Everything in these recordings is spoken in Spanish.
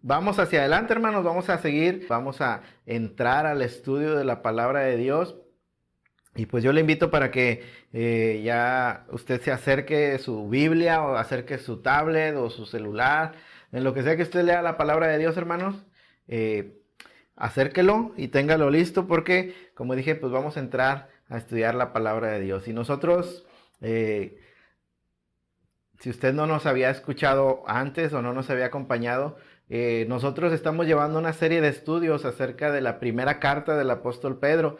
vamos hacia adelante, hermanos, vamos a seguir, vamos a entrar al estudio de la palabra de Dios. Y pues yo le invito para que ya usted se acerque su Biblia o acerque su tablet o su celular, en lo que sea que usted lea la palabra de Dios, hermanos. eh, Acérquelo y téngalo listo porque, como dije, pues vamos a entrar a estudiar la palabra de Dios. Y nosotros, si usted no nos había escuchado antes o no nos había acompañado, nosotros estamos llevando una serie de estudios acerca de la primera carta del apóstol Pedro.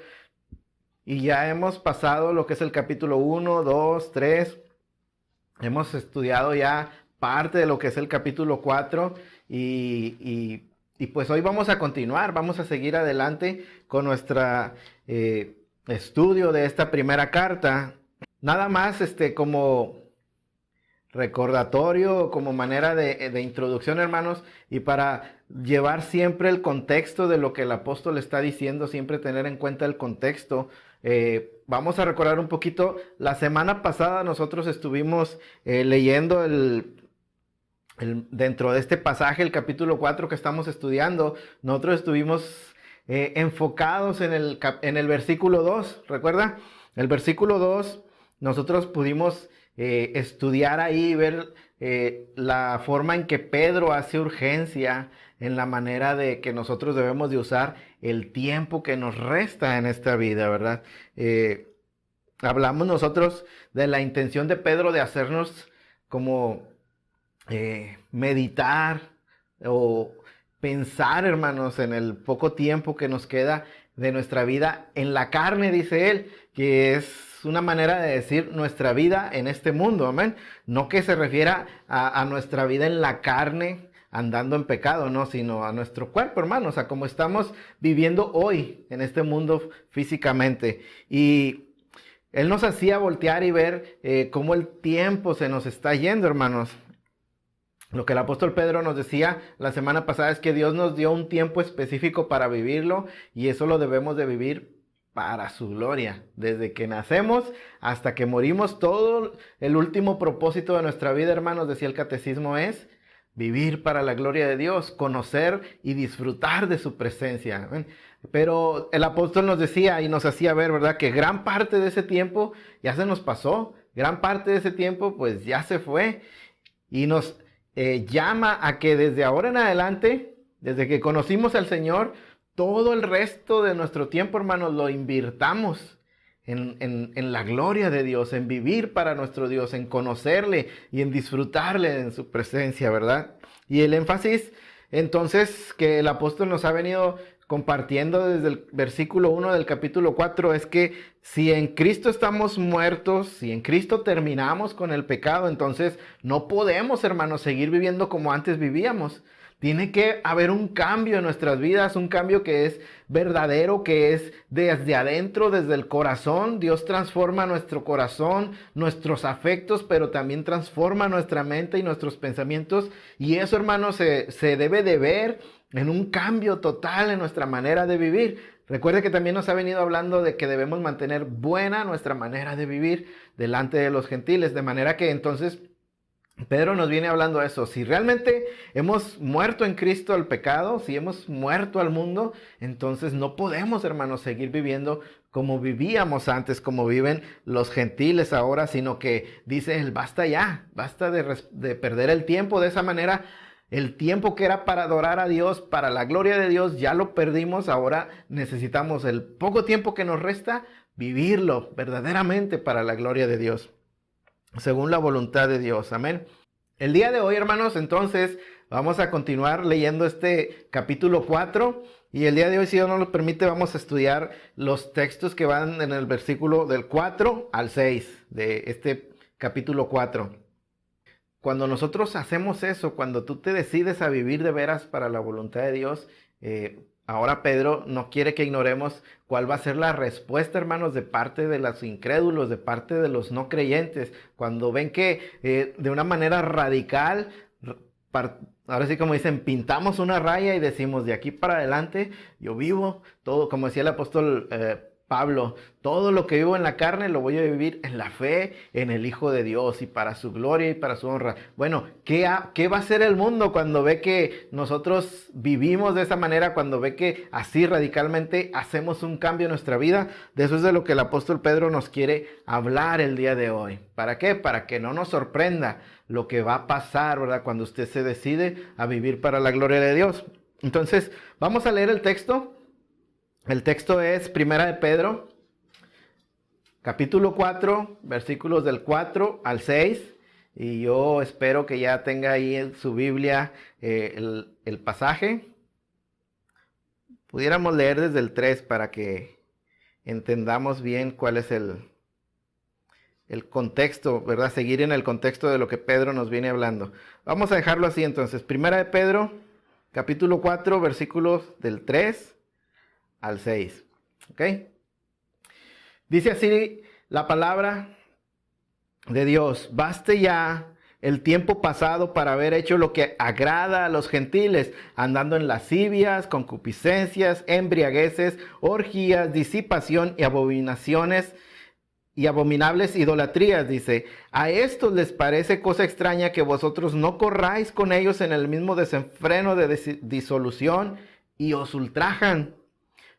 Y ya hemos pasado lo que es el capítulo 1, 2, 3. Hemos estudiado ya parte de lo que es el capítulo 4 y pues hoy vamos a continuar, vamos a seguir adelante con nuestro estudio de esta primera carta. Nada más como recordatorio, como manera de introducción, hermanos, y para llevar siempre el contexto de lo que el apóstol está diciendo, siempre tener en cuenta el contexto. Vamos a recordar un poquito, la semana pasada nosotros estuvimos leyendo dentro de este pasaje, el capítulo 4 que estamos estudiando, nosotros estuvimos enfocados en el versículo 2, ¿recuerda? El versículo 2, nosotros pudimos estudiar ahí, ver la forma en que Pedro hace urgencia en la manera de que nosotros debemos de usar el tiempo que nos resta en esta vida, ¿verdad? Hablamos nosotros de la intención de Pedro de hacernos como meditar o pensar, hermanos, en el poco tiempo que nos queda de nuestra vida en la carne, dice él, que es una manera de decir nuestra vida en este mundo, amén. No que se refiera a nuestra vida en la carne, andando en pecado, no, sino a nuestro cuerpo, hermanos, a cómo estamos viviendo hoy en este mundo físicamente. Y él nos hacía voltear y ver cómo el tiempo se nos está yendo, hermanos. Lo que el apóstol Pedro nos decía la semana pasada es que Dios nos dio un tiempo específico para vivirlo y eso lo debemos de vivir para su gloria. Desde que nacemos hasta que morimos, todo el último propósito de nuestra vida, hermanos, decía el catecismo, es vivir para la gloria de Dios, conocer y disfrutar de su presencia. Pero el apóstol nos decía y nos hacía ver, ¿verdad?, que gran parte de ese tiempo ya se nos pasó, gran parte de ese tiempo pues ya se fue y nos llama a que desde ahora en adelante, desde que conocimos al Señor, todo el resto de nuestro tiempo, hermanos, lo invirtamos en la gloria de Dios, en vivir para nuestro Dios, en conocerle y en disfrutarle en su presencia, ¿verdad? Y el énfasis, entonces, que el apóstol nos ha venido compartiendo desde el versículo 1 del capítulo 4 es que si en Cristo estamos muertos, si en Cristo terminamos con el pecado, entonces no podemos, hermanos, seguir viviendo como antes vivíamos. Tiene que haber un cambio en nuestras vidas, un cambio que es verdadero, que es desde adentro, desde el corazón. Dios transforma nuestro corazón, nuestros afectos, pero también transforma nuestra mente y nuestros pensamientos. Y eso, hermanos, se debe de ver en un cambio total en nuestra manera de vivir. Recuerde que también nos ha venido hablando de que debemos mantener buena nuestra manera de vivir delante de los gentiles, de manera que entonces Pedro nos viene hablando de eso. Si realmente hemos muerto en Cristo al pecado, si hemos muerto al mundo, entonces no podemos, hermanos, seguir viviendo como vivíamos antes, como viven los gentiles ahora, sino que dice él, basta ya, basta de perder el tiempo de esa manera. El tiempo que era para adorar a Dios, para la gloria de Dios, ya lo perdimos. Ahora necesitamos el poco tiempo que nos resta, vivirlo verdaderamente para la gloria de Dios, según la voluntad de Dios. Amén. El día de hoy, hermanos, entonces vamos a continuar leyendo este capítulo 4. Y el día de hoy, si Dios nos lo permite, vamos a estudiar los textos que van en el versículo del 4 al 6 de este capítulo 4. Cuando nosotros hacemos eso, cuando tú te decides a vivir de veras para la voluntad de Dios, ahora Pedro no quiere que ignoremos cuál va a ser la respuesta, hermanos, de parte de los incrédulos, de parte de los no creyentes, cuando ven que de una manera radical, ahora sí como dicen, pintamos una raya y decimos, de aquí para adelante yo vivo todo, como decía el apóstol Pablo, todo lo que vivo en la carne lo voy a vivir en la fe, en el Hijo de Dios y para su gloria y para su honra. Bueno, ¿qué va a hacer el mundo cuando ve que nosotros vivimos de esa manera, cuando ve que así radicalmente hacemos un cambio en nuestra vida? De eso es de lo que el apóstol Pedro nos quiere hablar el día de hoy. ¿Para qué? Para que no nos sorprenda lo que va a pasar, ¿verdad? Cuando usted se decide a vivir para la gloria de Dios. Entonces, vamos a leer el texto. El texto es Primera de Pedro, capítulo 4, versículos del 4 al 6. Y yo espero que ya tenga ahí en su Biblia el pasaje. Pudiéramos leer desde el 3 para que entendamos bien cuál es el contexto, ¿verdad? Seguir en el contexto de lo que Pedro nos viene hablando. Vamos a dejarlo así entonces. Primera de Pedro, capítulo 4, versículos del 3 al 6. ¿Ok? Dice así la palabra de Dios: baste ya el tiempo pasado para haber hecho lo que agrada a los gentiles, andando en lascivias, concupiscencias, embriagueces, orgías, disipación y abominaciones y abominables idolatrías. Dice: a estos les parece cosa extraña que vosotros no corráis con ellos en el mismo desenfreno de disolución, y os ultrajan.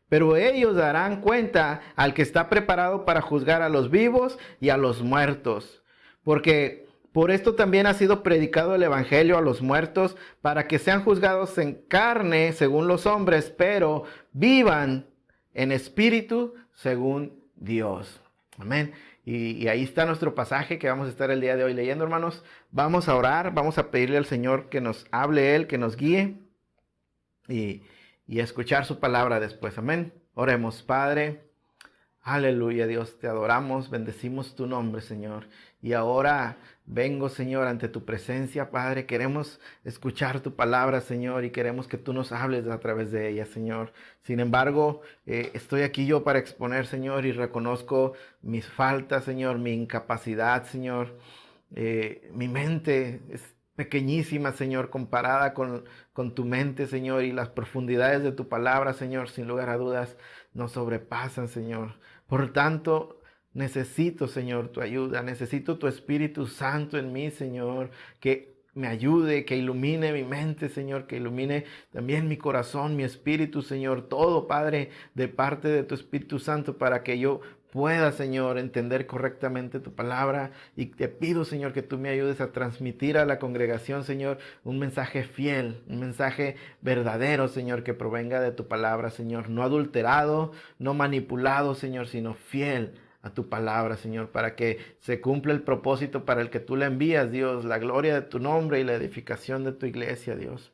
Pero ellos darán cuenta al que está preparado para juzgar a los vivos y a los muertos. Porque por esto también ha sido predicado el evangelio a los muertos, para que sean juzgados en carne según los hombres, pero vivan en espíritu según Dios. Amén. Y ahí está nuestro pasaje que vamos a estar el día de hoy leyendo, hermanos. Vamos a orar, vamos a pedirle al Señor que nos hable Él, que nos guíe y escuchar su palabra después. Amén. Oremos. Padre, aleluya, Dios, te adoramos, bendecimos tu nombre, Señor. Y ahora vengo, Señor, ante tu presencia, Padre. Queremos escuchar tu palabra, Señor, y queremos que tú nos hables a través de ella, Señor. Sin embargo, estoy aquí yo para exponer, Señor, y reconozco mis faltas, Señor, mi incapacidad, Señor. Mi mente es pequeñísima, Señor, comparada con tu mente, Señor, y las profundidades de tu palabra, Señor, sin lugar a dudas, nos sobrepasan, Señor. Por tanto, necesito, Señor, tu ayuda, necesito tu Espíritu Santo en mí, Señor, que me ayude, que ilumine mi mente, Señor, que ilumine también mi corazón, mi espíritu, Señor, todo, Padre, de parte de tu Espíritu Santo, para que yo pueda, Señor, entender correctamente tu palabra. Y te pido, Señor, que tú me ayudes a transmitir a la congregación, Señor, un mensaje fiel, un mensaje verdadero, Señor, que provenga de tu palabra, Señor, no adulterado, no manipulado, Señor, sino fiel a tu palabra, Señor, para que se cumpla el propósito para el que tú la envías, Dios, la gloria de tu nombre y la edificación de tu iglesia, Dios.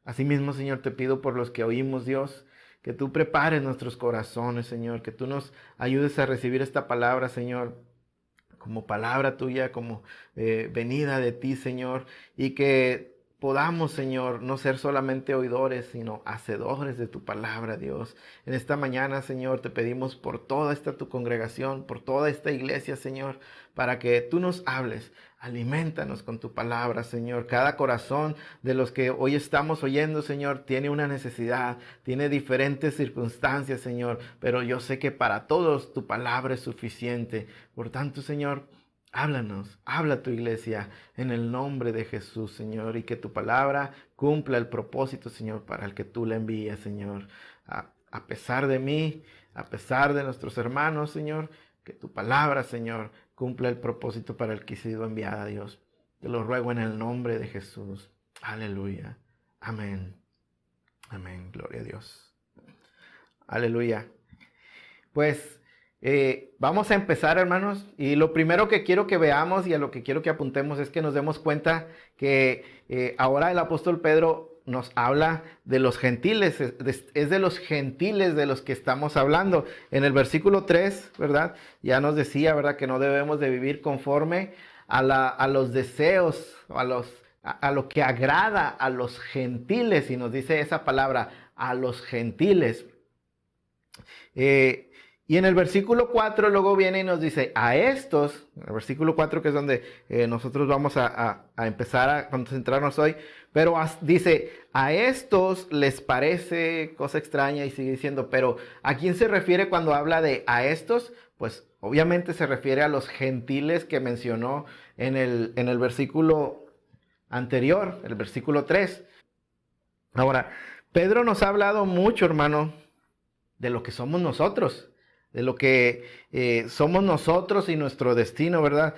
Asimismo, Señor, te pido por los que oímos, Dios, que tú prepares nuestros corazones, Señor, que tú nos ayudes a recibir esta palabra, Señor, como palabra tuya, como venida de ti, Señor, y que podamos, Señor, no ser solamente oidores, sino hacedores de tu palabra, Dios. En esta mañana, Señor, te pedimos por toda esta tu congregación, por toda esta iglesia, Señor, para que tú nos hables. Aliméntanos con tu palabra, Señor. Cada corazón de los que hoy estamos oyendo, Señor, tiene una necesidad, tiene diferentes circunstancias, Señor, pero yo sé que para todos tu palabra es suficiente. Por tanto, Señor, háblanos, habla a tu iglesia en el nombre de Jesús, Señor, y que tu palabra cumpla el propósito, Señor, para el que tú la envías, Señor. A pesar de mí, a pesar de nuestros hermanos, Señor, que tu palabra, Señor, cumpla el propósito para el que ha sido enviada, Dios. Te lo ruego en el nombre de Jesús. Aleluya. Amén. Amén. Gloria a Dios. Aleluya. Pues vamos a empezar, hermanos. Y lo primero que quiero que veamos y a lo que quiero que apuntemos es que nos demos cuenta que ahora el apóstol Pedro nos habla de los gentiles, es de los gentiles de los que estamos hablando. En el versículo 3, ¿verdad? Ya nos decía, ¿verdad? Que no debemos de vivir conforme a los deseos, a lo que agrada a los gentiles, y nos dice esa palabra, a los gentiles. Y en el versículo 4 luego viene y nos dice, a estos, el versículo 4 que es donde nosotros vamos a empezar a concentrarnos hoy, pero dice, a estos les parece cosa extraña y sigue diciendo, pero ¿a quién se refiere cuando habla de a estos? Pues obviamente se refiere a los gentiles que mencionó en el versículo anterior, el versículo 3. Ahora, Pedro nos ha hablado mucho, hermano, de lo que somos nosotros, de lo que somos nosotros y nuestro destino, ¿verdad?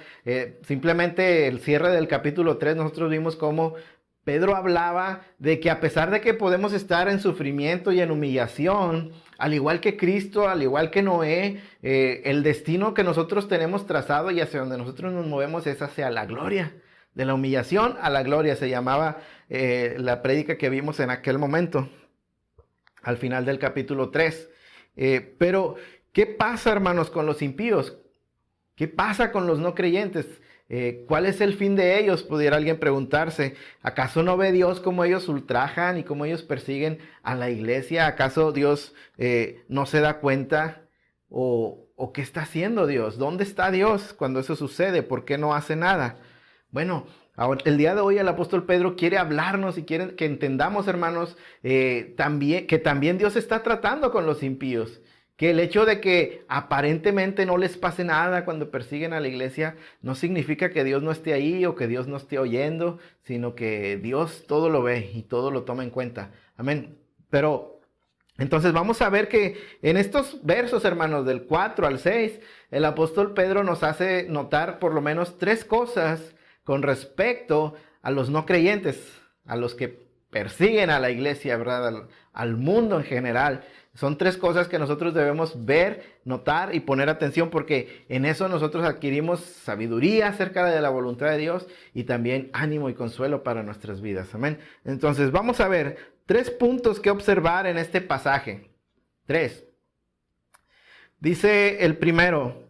Simplemente el cierre del capítulo 3, nosotros vimos cómo Pedro hablaba de que a pesar de que podemos estar en sufrimiento y en humillación, al igual que Cristo, al igual que Noé, el destino que nosotros tenemos trazado y hacia donde nosotros nos movemos es hacia la gloria. De la humillación a la gloria se llamaba la prédica que vimos en aquel momento, al final del capítulo 3. Pero, ¿qué pasa, hermanos, con los impíos? ¿Qué pasa con los no creyentes? ¿Cuál es el fin de ellos? Pudiera alguien preguntarse. ¿Acaso no ve Dios cómo ellos ultrajan y cómo ellos persiguen a la iglesia? ¿Acaso Dios no se da cuenta? ¿O qué está haciendo Dios? ¿Dónde está Dios cuando eso sucede? ¿Por qué no hace nada? Bueno, ahora, el día de hoy el apóstol Pedro quiere hablarnos y quiere que entendamos, hermanos, que también Dios está tratando con los impíos. Que el hecho de que aparentemente no les pase nada cuando persiguen a la iglesia no significa que Dios no esté ahí o que Dios no esté oyendo, sino que Dios todo lo ve y todo lo toma en cuenta. Amén. Pero entonces vamos a ver que en estos versos, hermanos, del 4 al 6, el apóstol Pedro nos hace notar por lo menos 3 cosas con respecto a los no creyentes, a los que persiguen a la iglesia, ¿verdad? Al mundo en general. Son 3 cosas que nosotros debemos ver, notar y poner atención, porque en eso nosotros adquirimos sabiduría acerca de la voluntad de Dios y también ánimo y consuelo para nuestras vidas. Amén. Entonces vamos a ver 3 puntos que observar en este pasaje. 3. Dice el primero,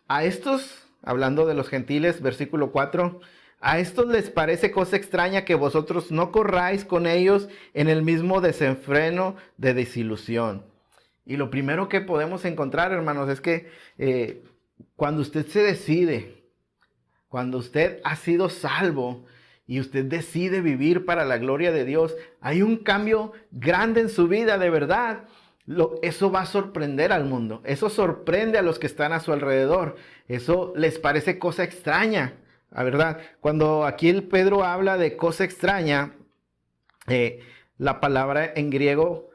a estos, hablando de los gentiles, versículo 4, a estos les parece cosa extraña que vosotros no corráis con ellos en el mismo desenfreno de desilusión. Y lo primero que podemos encontrar, hermanos, es que cuando usted se decide, cuando usted ha sido salvo y usted decide vivir para la gloria de Dios, hay un cambio grande en su vida, de verdad. Eso va a sorprender al mundo. Eso sorprende a los que están a su alrededor. Eso les parece cosa extraña. La verdad, cuando aquí el Pedro habla de cosa extraña, la palabra en griego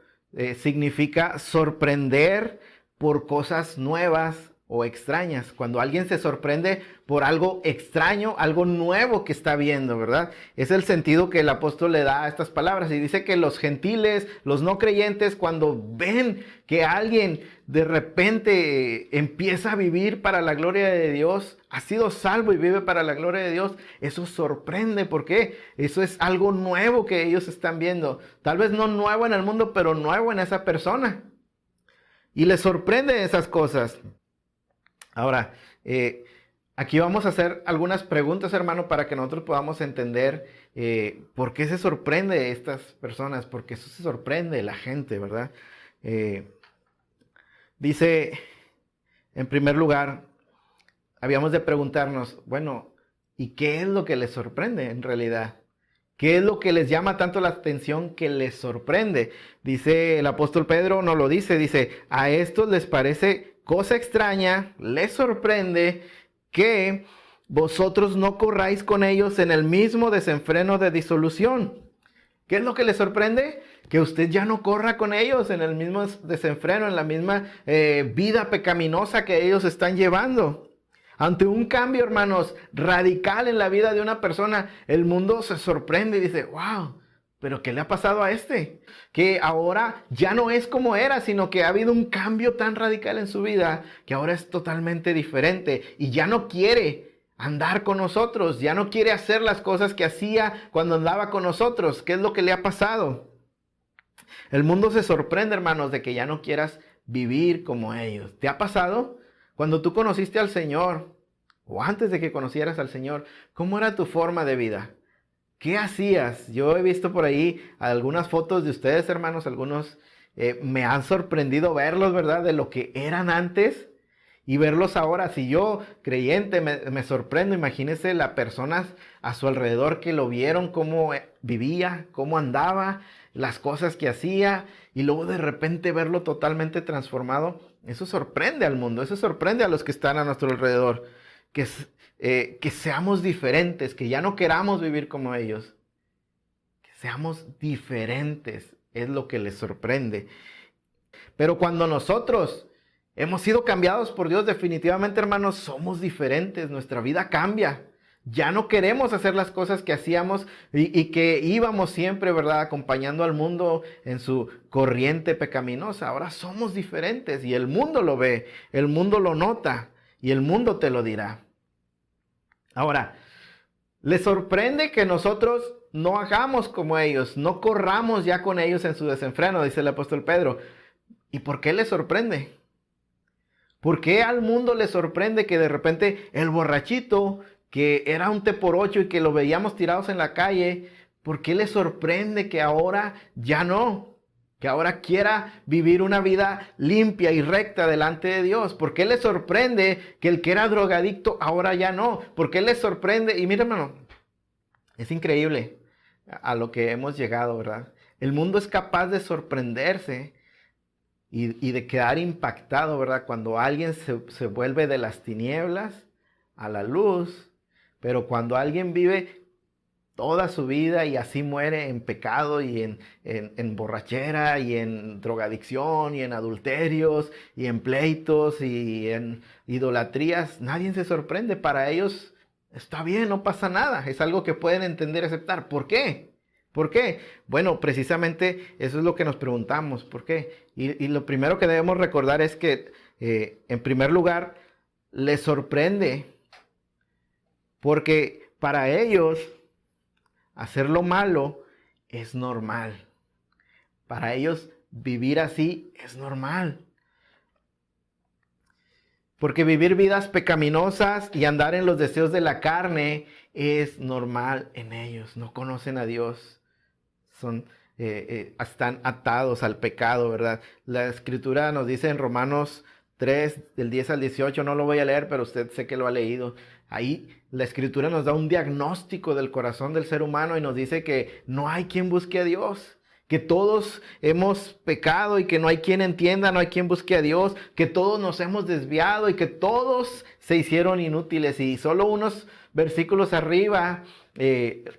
significa sorprender por cosas nuevas o extrañas. Cuando alguien se sorprende por algo extraño, algo nuevo que está viendo, ¿verdad? Es el sentido que el apóstol le da a estas palabras. Y dice que los gentiles, los no creyentes, cuando ven que alguien de repente empieza a vivir para la gloria de Dios, ha sido salvo y vive para la gloria de Dios, eso sorprende. ¿Por qué? Eso es algo nuevo que ellos están viendo. Tal vez no nuevo en el mundo, pero nuevo en esa persona. Y les sorprende esas cosas. Ahora, aquí vamos a hacer algunas preguntas, hermano, para que nosotros podamos entender por qué se sorprende estas personas, porque eso se sorprende la gente, ¿verdad? Dice, en primer lugar, habíamos de preguntarnos, bueno, ¿y qué es lo que les sorprende en realidad? ¿Qué es lo que les llama tanto la atención que les sorprende? Dice el apóstol Pedro, no lo dice, a estos les parece cosa extraña, les sorprende que vosotros no corráis con ellos en el mismo desenfreno de disolución. ¿Qué es lo que les sorprende? Que usted ya no corra con ellos en el mismo desenfreno, en la misma vida pecaminosa que ellos están llevando. Ante un cambio, hermanos, radical en la vida de una persona, el mundo se sorprende y dice, wow, ¿pero qué le ha pasado a este? Que ahora ya no es como era, sino que ha habido un cambio tan radical en su vida que ahora es totalmente diferente y ya no quiere andar con nosotros, ya no quiere hacer las cosas que hacía cuando andaba con nosotros. ¿Qué es lo que le ha pasado? El mundo se sorprende, hermanos, de que ya no quieras vivir como ellos. ¿Te ha pasado? Cuando tú conociste al Señor, o antes de que conocieras al Señor, ¿cómo era tu forma de vida? ¿Qué hacías? Yo he visto por ahí algunas fotos de ustedes, hermanos, algunos me han sorprendido verlos, ¿verdad? De lo que eran antes y verlos ahora. Si yo, creyente, me sorprendo, imagínense las personas a su alrededor que lo vieron, cómo vivía, cómo andaba, las cosas que hacía, y luego de repente verlo totalmente transformado. Eso sorprende al mundo, eso sorprende a los que están a nuestro alrededor. Que seamos diferentes, que ya no queramos vivir como ellos. Que seamos diferentes, es lo que les sorprende. Pero cuando nosotros hemos sido cambiados por Dios, definitivamente, hermanos, somos diferentes, nuestra vida cambia. Ya no queremos hacer las cosas que hacíamos y que íbamos siempre, ¿verdad?, acompañando al mundo en su corriente pecaminosa. Ahora somos diferentes y el mundo lo ve, el mundo lo nota y el mundo te lo dirá. Ahora, ¿les sorprende que nosotros no hagamos como ellos, no corramos ya con ellos en su desenfreno?, dice el apóstol Pedro. ¿Y por qué les sorprende? ¿Por qué al mundo le sorprende que de repente el borrachito, que era un T por 8 y que lo veíamos tirados en la calle, por qué le sorprende que ahora ya no? Que ahora quiera vivir una vida limpia y recta delante de Dios. ¿Por qué le sorprende que el que era drogadicto ahora ya no? ¿Por qué le sorprende? Y mira, hermano, es increíble a lo que hemos llegado, ¿verdad? El mundo es capaz de sorprenderse y de quedar impactado, ¿verdad? Cuando alguien se vuelve de las tinieblas a la luz, pero cuando alguien vive toda su vida y así muere en pecado y en borrachera y en drogadicción y en adulterios y en pleitos y en idolatrías, nadie se sorprende. Para ellos está bien, no pasa nada, es algo que pueden entender y aceptar. ¿Por qué? ¿Por qué? Bueno, precisamente eso es lo que nos preguntamos. ¿Por qué? Y lo primero que debemos recordar es que, en primer lugar, les sorprende porque para ellos hacer lo malo es normal. Para ellos vivir así es normal. Porque vivir vidas pecaminosas y andar en los deseos de la carne es normal en ellos. No conocen a Dios. Están atados al pecado, ¿verdad? La escritura nos dice en Romanos 3, del 10 al 18, no lo voy a leer, pero usted sé que lo ha leído. Ahí la escritura nos da un diagnóstico del corazón del ser humano y nos dice que no hay quien busque a Dios, que todos hemos pecado y que no hay quien entienda, no hay quien busque a Dios, que todos nos hemos desviado y que todos se hicieron inútiles. Y solo unos versículos arriba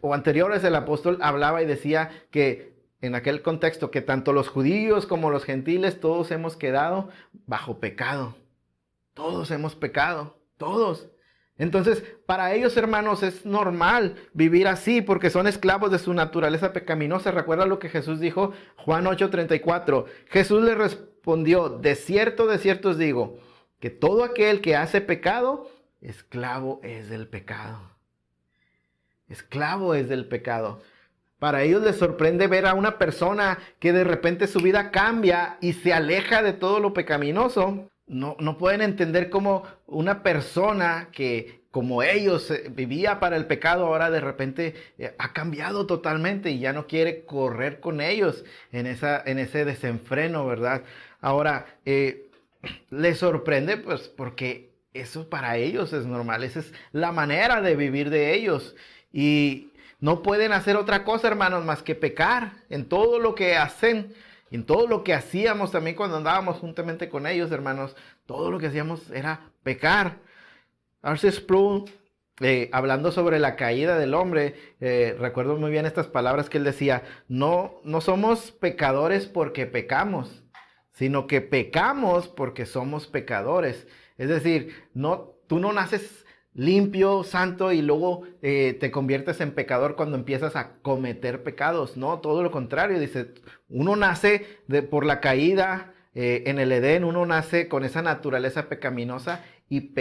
o anteriores el apóstol hablaba y decía que en aquel contexto que tanto los judíos como los gentiles todos hemos quedado bajo pecado. Todos hemos pecado, todos. Entonces, para ellos, hermanos, es normal vivir así porque son esclavos de su naturaleza pecaminosa. ¿Recuerda lo que Jesús dijo? Juan 8:34. Jesús le respondió, de cierto os digo, que todo aquel que hace pecado, esclavo es del pecado. Esclavo es del pecado. Para ellos les sorprende ver a una persona que de repente su vida cambia y se aleja de todo lo pecaminoso. No pueden entender cómo una persona que, como ellos, vivía para el pecado, ahora de repente ha cambiado totalmente y ya no quiere correr con ellos en ese desenfreno, ¿verdad? Ahora, les sorprende pues porque eso para ellos es normal, esa es la manera de vivir de ellos. Y no pueden hacer otra cosa, hermanos, más que pecar en todo lo que hacen. En todo lo que hacíamos también cuando andábamos juntamente con ellos, hermanos, todo lo que hacíamos era pecar. R.C. Sproul, hablando sobre la caída del hombre, recuerdo muy bien estas palabras que él decía, no somos pecadores porque pecamos, sino que pecamos porque somos pecadores. Es decir, tú no naces limpio, santo y luego te conviertes en pecador cuando empiezas a cometer pecados. No, todo lo contrario. Dice, uno nace por la caída en el Edén, uno nace con esa naturaleza pecaminosa y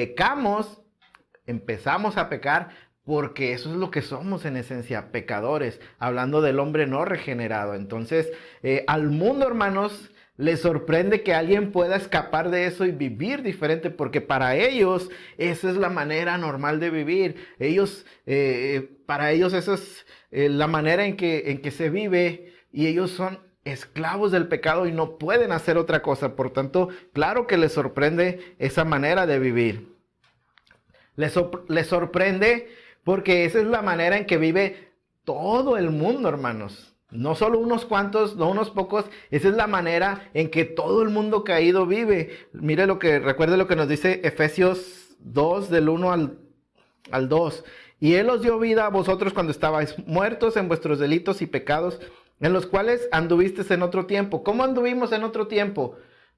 empezamos a pecar porque eso es lo que somos en esencia, pecadores, hablando del hombre no regenerado. Entonces, al mundo, hermanos, les sorprende que alguien pueda escapar de eso y vivir diferente, porque para ellos esa es la manera normal de vivir. Para ellos esa es la manera en que se vive, y ellos son esclavos del pecado y no pueden hacer otra cosa. Por tanto, claro que les sorprende esa manera de vivir. Les sorprende porque esa es la manera en que vive todo el mundo, hermanos. No solo unos cuantos, no unos pocos. Esa es la manera en que todo el mundo caído vive. Recuerde lo que nos dice Efesios 2, del 1 al 2. Y Él os dio vida a vosotros cuando estabais muertos en vuestros delitos y pecados, en los cuales anduvisteis en otro tiempo. ¿Cómo anduvimos en otro tiempo?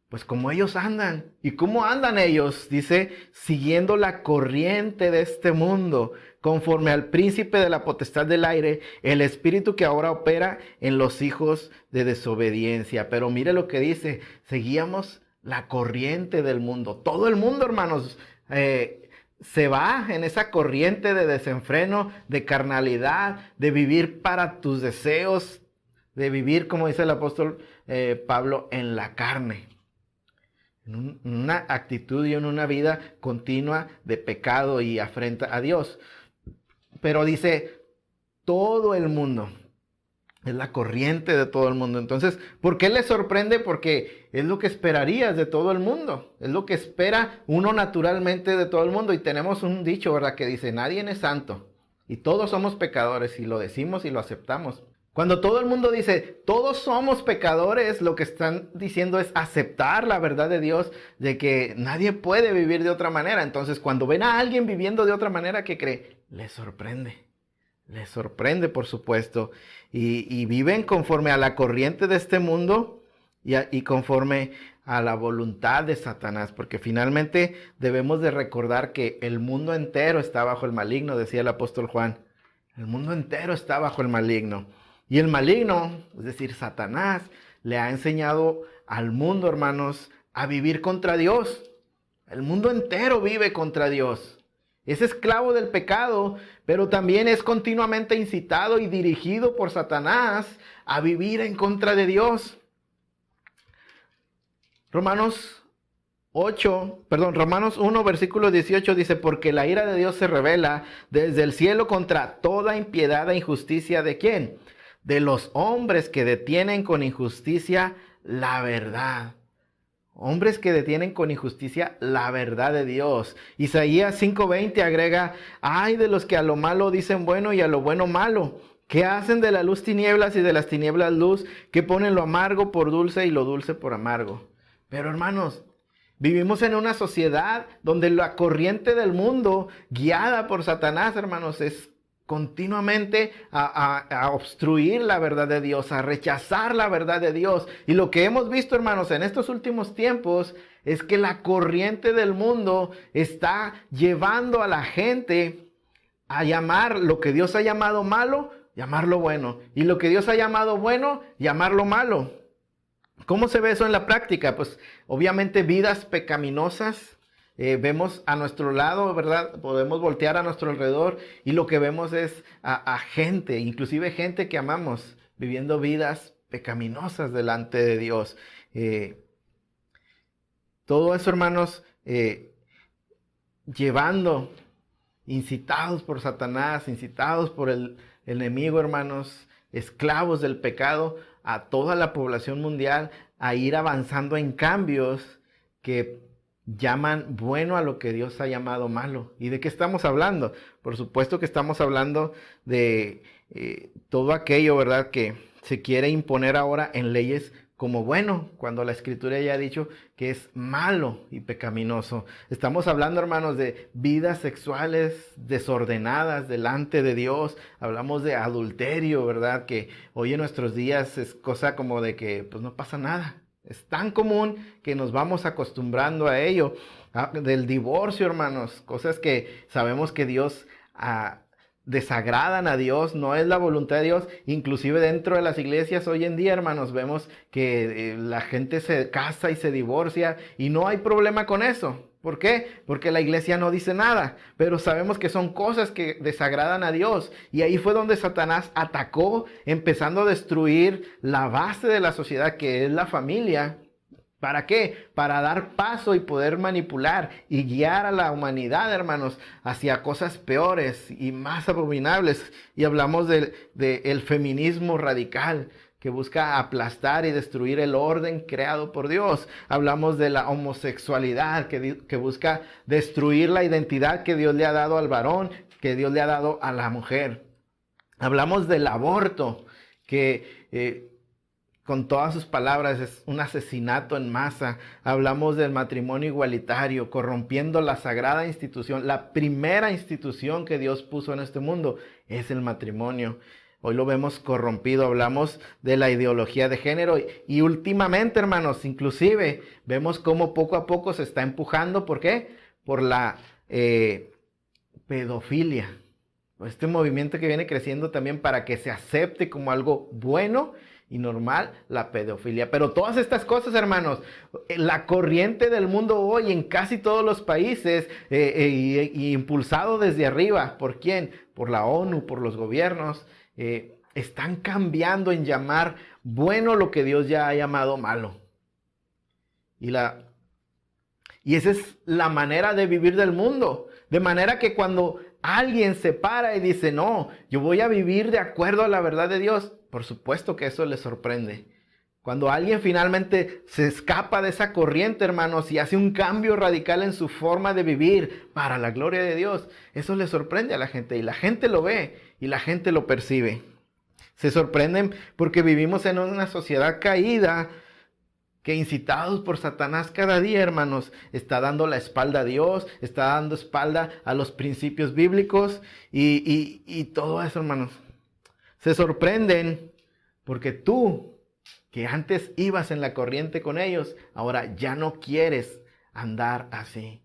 Pues como ellos andan. ¿Y cómo andan ellos? Dice, siguiendo la corriente de este mundo, conforme al príncipe de la potestad del aire, el espíritu que ahora opera en los hijos de desobediencia. Pero mire lo que dice, seguíamos la corriente del mundo. Todo el mundo, hermanos, se va en esa corriente de desenfreno, de carnalidad, de vivir para tus deseos, de vivir, como dice el apóstol Pablo, en la carne. En una actitud y en una vida continua de pecado y afrenta a Dios. Pero dice, todo el mundo, es la corriente de todo el mundo. Entonces, ¿por qué le sorprende? Porque es lo que esperarías de todo el mundo. Es lo que espera uno naturalmente de todo el mundo. Y tenemos un dicho, ¿verdad? Que dice, nadie es santo. Y todos somos pecadores. Y lo decimos y lo aceptamos. Cuando todo el mundo dice, todos somos pecadores, lo que están diciendo es aceptar la verdad de Dios, de que nadie puede vivir de otra manera. Entonces, cuando ven a alguien viviendo de otra manera, ¿qué cree? Les sorprende, por supuesto. Y viven conforme a la corriente de este mundo y conforme a la voluntad de Satanás. Porque finalmente debemos de recordar que el mundo entero está bajo el maligno, decía el apóstol Juan. El mundo entero está bajo el maligno. Y el maligno, es decir, Satanás, le ha enseñado al mundo, hermanos, a vivir contra Dios. El mundo entero vive contra Dios. Es esclavo del pecado, pero también es continuamente incitado y dirigido por Satanás a vivir en contra de Dios. Romanos 1, versículo 18 dice, porque la ira de Dios se revela desde el cielo contra toda impiedad e injusticia ¿de quién? De los hombres que detienen con injusticia la verdad. Hombres que detienen con injusticia la verdad de Dios. Isaías 5:20 agrega, ay de los que a lo malo dicen bueno y a lo bueno malo, que hacen de la luz tinieblas y de las tinieblas luz, que ponen lo amargo por dulce y lo dulce por amargo. Pero hermanos, vivimos en una sociedad donde la corriente del mundo, guiada por Satanás, hermanos, es continuamente a obstruir la verdad de Dios, a rechazar la verdad de Dios. Y lo que hemos visto, hermanos, en estos últimos tiempos es que la corriente del mundo está llevando a la gente a llamar lo que Dios ha llamado malo, llamarlo bueno. Y lo que Dios ha llamado bueno, llamarlo malo. ¿Cómo se ve eso en la práctica? Pues obviamente vidas pecaminosas. Vemos a nuestro lado, ¿verdad? Podemos voltear a nuestro alrededor y lo que vemos es a gente, inclusive gente que amamos, viviendo vidas pecaminosas delante de Dios. Todo eso, hermanos, llevando, incitados por Satanás, incitados por el enemigo, hermanos, esclavos del pecado, a toda la población mundial a ir avanzando en cambios que llaman bueno a lo que Dios ha llamado malo. ¿Y de qué estamos hablando? Por supuesto que estamos hablando de todo aquello, ¿verdad?, que se quiere imponer ahora en leyes como bueno, cuando la Escritura ya ha dicho que es malo y pecaminoso. Estamos hablando, hermanos, de vidas sexuales desordenadas delante de Dios. Hablamos de adulterio, ¿verdad?, que hoy en nuestros días es cosa como de que pues no pasa nada. Es tan común que nos vamos acostumbrando a ello. Del divorcio, hermanos, cosas que sabemos que Dios desagradan a Dios, no es la voluntad de Dios. Inclusive dentro de las iglesias hoy en día, hermanos, vemos que la gente se casa y se divorcia y no hay problema con eso. ¿Por qué? Porque la iglesia no dice nada, pero sabemos que son cosas que desagradan a Dios. Y ahí fue donde Satanás atacó, empezando a destruir la base de la sociedad, que es la familia. ¿Para qué? Para dar paso y poder manipular y guiar a la humanidad, hermanos, hacia cosas peores y más abominables. Y hablamos del feminismo radical, que busca aplastar y destruir el orden creado por Dios. Hablamos de la homosexualidad, que busca destruir la identidad que Dios le ha dado al varón, que Dios le ha dado a la mujer. Hablamos del aborto, que con todas sus palabras es un asesinato en masa. Hablamos del matrimonio igualitario, corrompiendo la sagrada institución. La primera institución que Dios puso en este mundo es el matrimonio. Hoy lo vemos corrompido. Hablamos de la ideología de género y últimamente, hermanos, inclusive vemos cómo poco a poco se está empujando. ¿Por qué? Por la pedofilia. Este movimiento que viene creciendo también para que se acepte como algo bueno y normal la pedofilia. Pero todas estas cosas, hermanos, la corriente del mundo hoy en casi todos los países, y impulsado desde arriba, ¿por quién? Por la ONU, por los gobiernos, están cambiando en llamar bueno lo que Dios ya ha llamado malo. Y esa es la manera de vivir del mundo. De manera que cuando alguien se para y dice, no, yo voy a vivir de acuerdo a la verdad de Dios, por supuesto que eso le sorprende. Cuando alguien finalmente se escapa de esa corriente, hermanos, y hace un cambio radical en su forma de vivir para la gloria de Dios, eso le sorprende a la gente y la gente lo ve y la gente lo percibe. Se sorprenden porque vivimos en una sociedad caída que, incitados por Satanás cada día, hermanos, está dando la espalda a Dios, está dando espalda a los principios bíblicos y todo eso, hermanos. Se sorprenden porque tú, que antes ibas en la corriente con ellos, ahora ya no quieres andar así.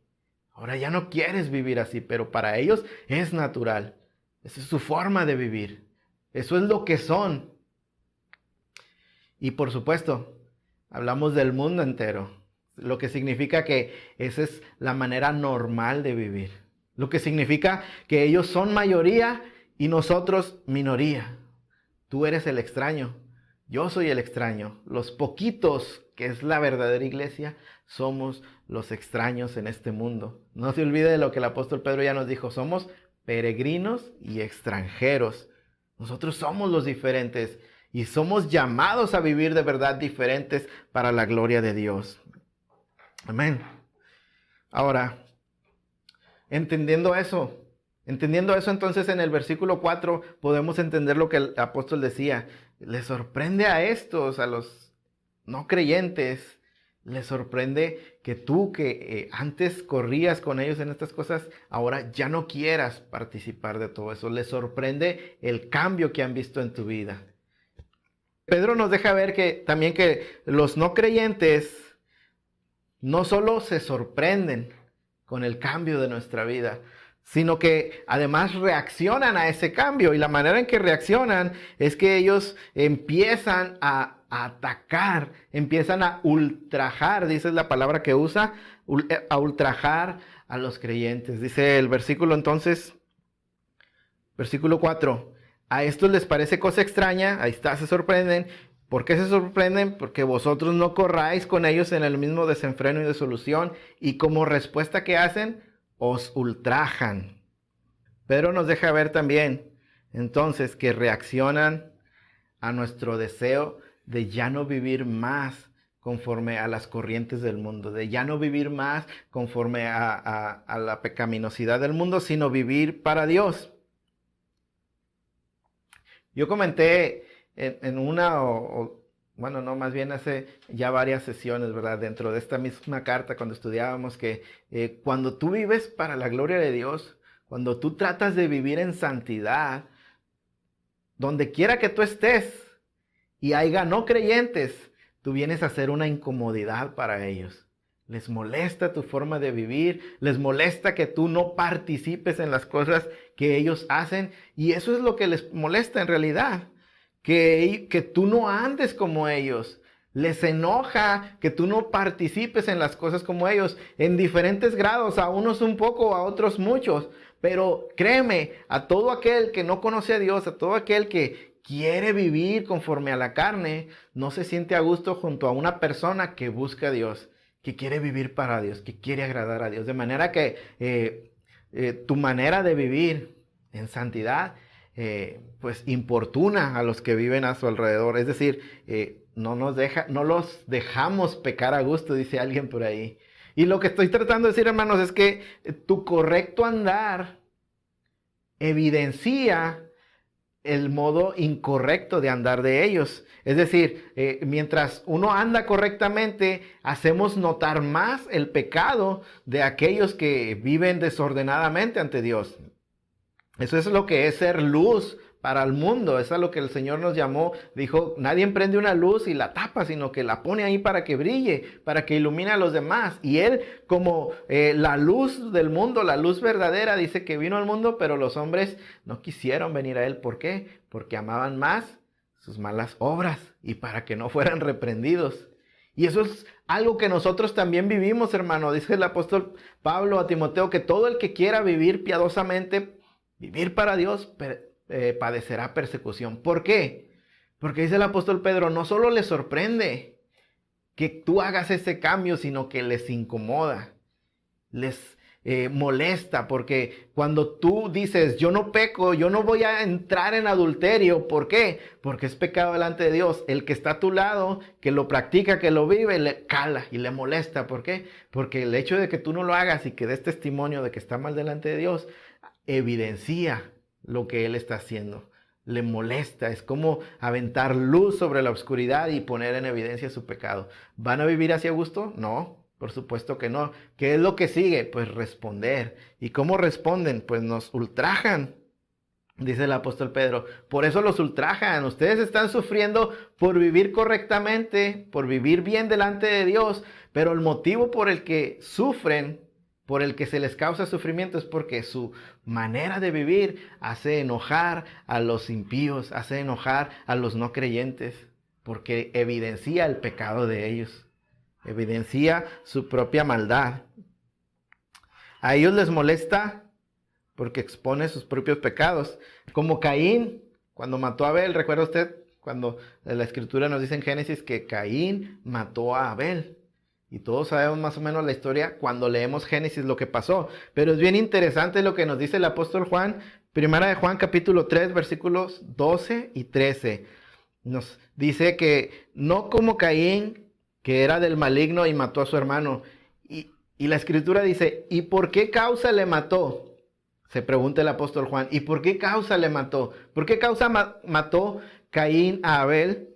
Ahora ya no quieres vivir así, pero para ellos es natural. Esa es su forma de vivir. Eso es lo que son. Y por supuesto, hablamos del mundo entero, lo que significa que esa es la manera normal de vivir. Lo que significa que ellos son mayoría y nosotros minoría. Tú eres el extraño, yo soy el extraño. Los poquitos, que es la verdadera iglesia, somos los extraños en este mundo. No se olvide de lo que el apóstol Pedro ya nos dijo, somos peregrinos y extranjeros. Nosotros somos los diferentes. Y somos llamados a vivir de verdad diferentes para la gloria de Dios. Amén. Ahora, entendiendo eso, entonces en el versículo 4 podemos entender lo que el apóstol decía. Le sorprende a estos, a los no creyentes, les sorprende que tú que antes corrías con ellos en estas cosas, ahora ya no quieras participar de todo eso. Les sorprende el cambio que han visto en tu vida. Pedro nos deja ver que también que los no creyentes no solo se sorprenden con el cambio de nuestra vida, sino que además reaccionan a ese cambio. Y la manera en que reaccionan es que ellos empiezan a atacar, empiezan a ultrajar, dice la palabra que usa, a ultrajar a los creyentes. Dice el versículo entonces, versículo 4. A estos les parece cosa extraña, ahí está, se sorprenden. ¿Por qué se sorprenden? Porque vosotros no corráis con ellos en el mismo desenfreno y disolución, y como respuesta que hacen, os ultrajan. Pero nos deja ver también, entonces, que reaccionan a nuestro deseo de ya no vivir más conforme a las corrientes del mundo, de ya no vivir más conforme a la pecaminosidad del mundo, sino vivir para Dios. Yo comenté en una, bueno, no, más bien hace ya varias sesiones, ¿verdad? Dentro de esta misma carta, cuando estudiábamos, que cuando tú vives para la gloria de Dios, cuando tú tratas de vivir en santidad, donde quiera que tú estés y haya no creyentes, tú vienes a ser una incomodidad para ellos. Les molesta tu forma de vivir, les molesta que tú no participes en las cosas que ellos hacen, y eso es lo que les molesta en realidad, que tú no andes como ellos. Les enoja que tú no participes en las cosas como ellos, en diferentes grados, a unos un poco, a otros muchos. Pero créeme, a todo aquel que no conoce a Dios, a todo aquel que quiere vivir conforme a la carne, no se siente a gusto junto a una persona que busca a Dios, que quiere vivir para Dios, que quiere agradar a Dios. De manera que tu manera de vivir en santidad pues importuna a los que viven a su alrededor. Es decir, no los dejamos pecar a gusto, dice alguien por ahí. Y lo que estoy tratando de decir, hermanos, es que tu correcto andar evidencia el modo incorrecto de andar de ellos. Es decir, mientras uno anda correctamente, hacemos notar más el pecado de aquellos que viven desordenadamente ante Dios. Eso es lo que es ser luz para el mundo. Eso es a lo que el Señor nos llamó. Dijo, nadie prende una luz y la tapa, sino que la pone ahí para que brille, para que ilumine a los demás. Y Él, como la luz del mundo, la luz verdadera, dice que vino al mundo, pero los hombres no quisieron venir a Él. ¿Por qué? Porque amaban más sus malas obras y para que no fueran reprendidos. Y eso es algo que nosotros también vivimos, hermano. Dice el apóstol Pablo a Timoteo que todo el que quiera vivir piadosamente, vivir para Dios, padecerá persecución. ¿Por qué? Porque dice el apóstol Pedro, no solo les sorprende que tú hagas ese cambio, sino que les incomoda, les molesta, porque cuando tú dices, yo no peco, yo no voy a entrar en adulterio, ¿por qué? Porque es pecado delante de Dios. El que está a tu lado, que lo practica, que lo vive, le cala y le molesta. ¿Por qué? Porque el hecho de que tú no lo hagas y que des testimonio de que está mal delante de Dios, evidencia lo que él está haciendo. Le molesta, es como aventar luz sobre la oscuridad y poner en evidencia su pecado. ¿Van a vivir así a gusto? No, por supuesto que no. ¿Qué es lo que sigue? Pues responder. ¿Y cómo responden? Pues nos ultrajan, dice el apóstol Pedro. Por eso los ultrajan. Ustedes están sufriendo por vivir correctamente, por vivir bien delante de Dios, pero el motivo por el que sufren, por el que se les causa sufrimiento, es porque su manera de vivir hace enojar a los impíos, hace enojar a los no creyentes, porque evidencia el pecado de ellos, evidencia su propia maldad. A ellos les molesta porque expone sus propios pecados, como Caín cuando mató a Abel. ¿Recuerda usted cuando la escritura nos dice en Génesis que Caín mató a Abel? Y todos sabemos más o menos la historia cuando leemos Génesis lo que pasó. Pero es bien interesante lo que nos dice el apóstol Juan, primera de Juan capítulo 3 versículos 12 y 13. Nos dice que no como Caín, que era del maligno y mató a su hermano. Y la escritura dice, ¿y por qué causa le mató? Se pregunta el apóstol Juan, ¿y por qué causa le mató? ¿Por qué causa mató Caín a Abel?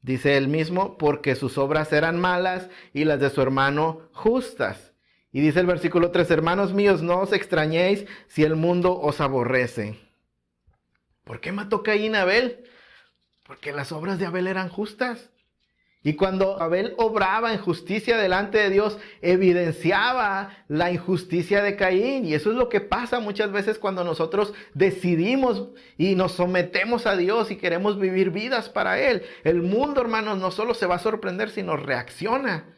Dice él mismo, porque sus obras eran malas y las de su hermano justas. Y dice el versículo 3, hermanos míos, no os extrañéis si el mundo os aborrece. ¿Por qué mató Caín a Abel? Porque las obras de Abel eran justas. Y cuando Abel obraba en justicia delante de Dios, evidenciaba la injusticia de Caín. Y eso es lo que pasa muchas veces cuando nosotros decidimos y nos sometemos a Dios y queremos vivir vidas para Él. El mundo, hermanos, no solo se va a sorprender, sino reacciona.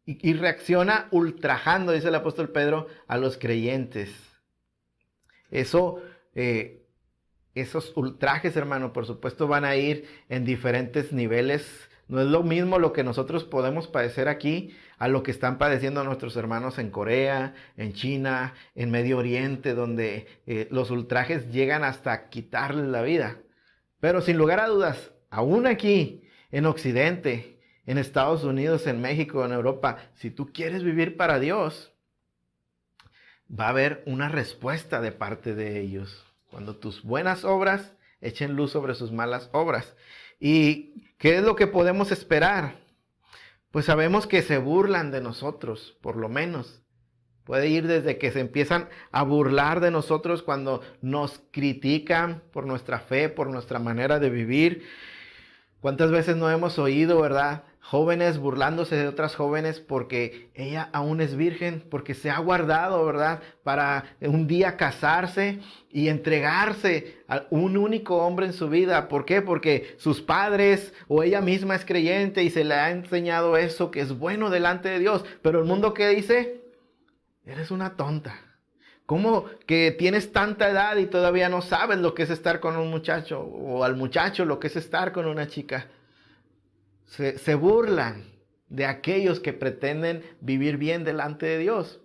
Y reacciona ultrajando, dice el apóstol Pedro, a los creyentes. Esos ultrajes, hermano, por supuesto van a ir en diferentes niveles. No es lo mismo lo que nosotros podemos padecer aquí a lo que están padeciendo nuestros hermanos en Corea, en China, en Medio Oriente, donde los ultrajes llegan hasta quitarles la vida. Pero sin lugar a dudas, aún aquí, en Occidente, en Estados Unidos, en México, en Europa, si tú quieres vivir para Dios, va a haber una respuesta de parte de ellos. Cuando tus buenas obras echen luz sobre sus malas obras. ¿Y qué es lo que podemos esperar? Pues sabemos que se burlan de nosotros, por lo menos. Puede ir desde que se empiezan a burlar de nosotros cuando nos critican por nuestra fe, por nuestra manera de vivir. ¿Cuántas veces no hemos oído, verdad? Jóvenes burlándose de otras jóvenes porque ella aún es virgen, porque se ha guardado, ¿verdad? Para un día casarse y entregarse a un único hombre en su vida. ¿Por qué? Porque sus padres o ella misma es creyente y se le ha enseñado eso que es bueno delante de Dios. Pero el mundo, ¿qué dice? Eres una tonta. ¿Cómo que tienes tanta edad y todavía no sabes lo que es estar con un muchacho? O al muchacho lo que es estar con una chica. Se burlan de aquellos que pretenden vivir bien delante de Dios.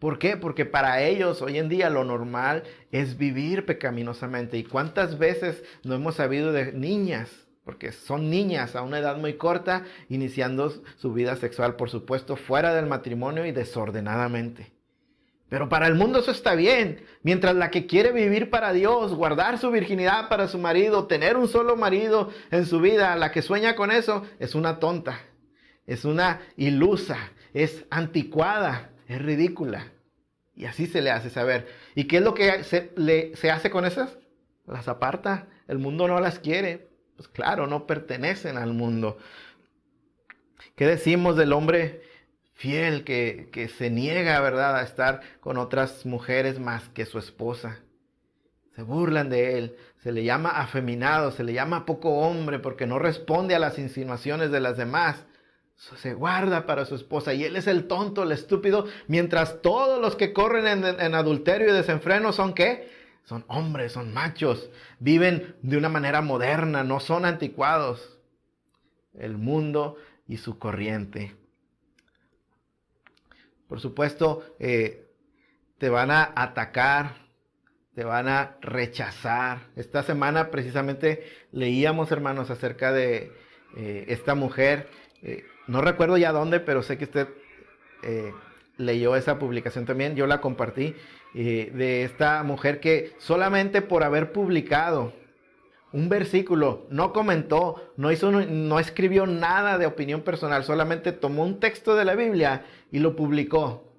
¿Por qué? Porque para ellos hoy en día lo normal es vivir pecaminosamente. ¿Y cuántas veces no hemos sabido de niñas? Porque son niñas a una edad muy corta, iniciando su vida sexual, por supuesto, fuera del matrimonio y desordenadamente. Pero para el mundo eso está bien. Mientras la que quiere vivir para Dios, guardar su virginidad para su marido, tener un solo marido en su vida, la que sueña con eso, es una tonta, es una ilusa, es anticuada, es ridícula. Y así se le hace saber. ¿Y qué es lo que se hace con esas? Las aparta. El mundo no las quiere. Pues claro, no pertenecen al mundo. ¿Qué decimos del hombre fiel que se niega, verdad, a estar con otras mujeres más que su esposa? Se burlan de él, se le llama afeminado, se le llama poco hombre porque no responde a las insinuaciones de las demás. Se guarda para su esposa y él es el tonto, el estúpido, mientras todos los que corren en adulterio y desenfreno son ¿qué? Son hombres, son machos, viven de una manera moderna, no son anticuados. El mundo y su corriente. Por supuesto, te van a atacar, te van a rechazar. Esta semana precisamente leíamos, hermanos, acerca de esta mujer. No recuerdo ya dónde, pero sé que usted leyó esa publicación también. Yo la compartí de esta mujer que solamente por haber publicado un versículo, no comentó, no escribió nada de opinión personal, solamente tomó un texto de la Biblia y lo publicó.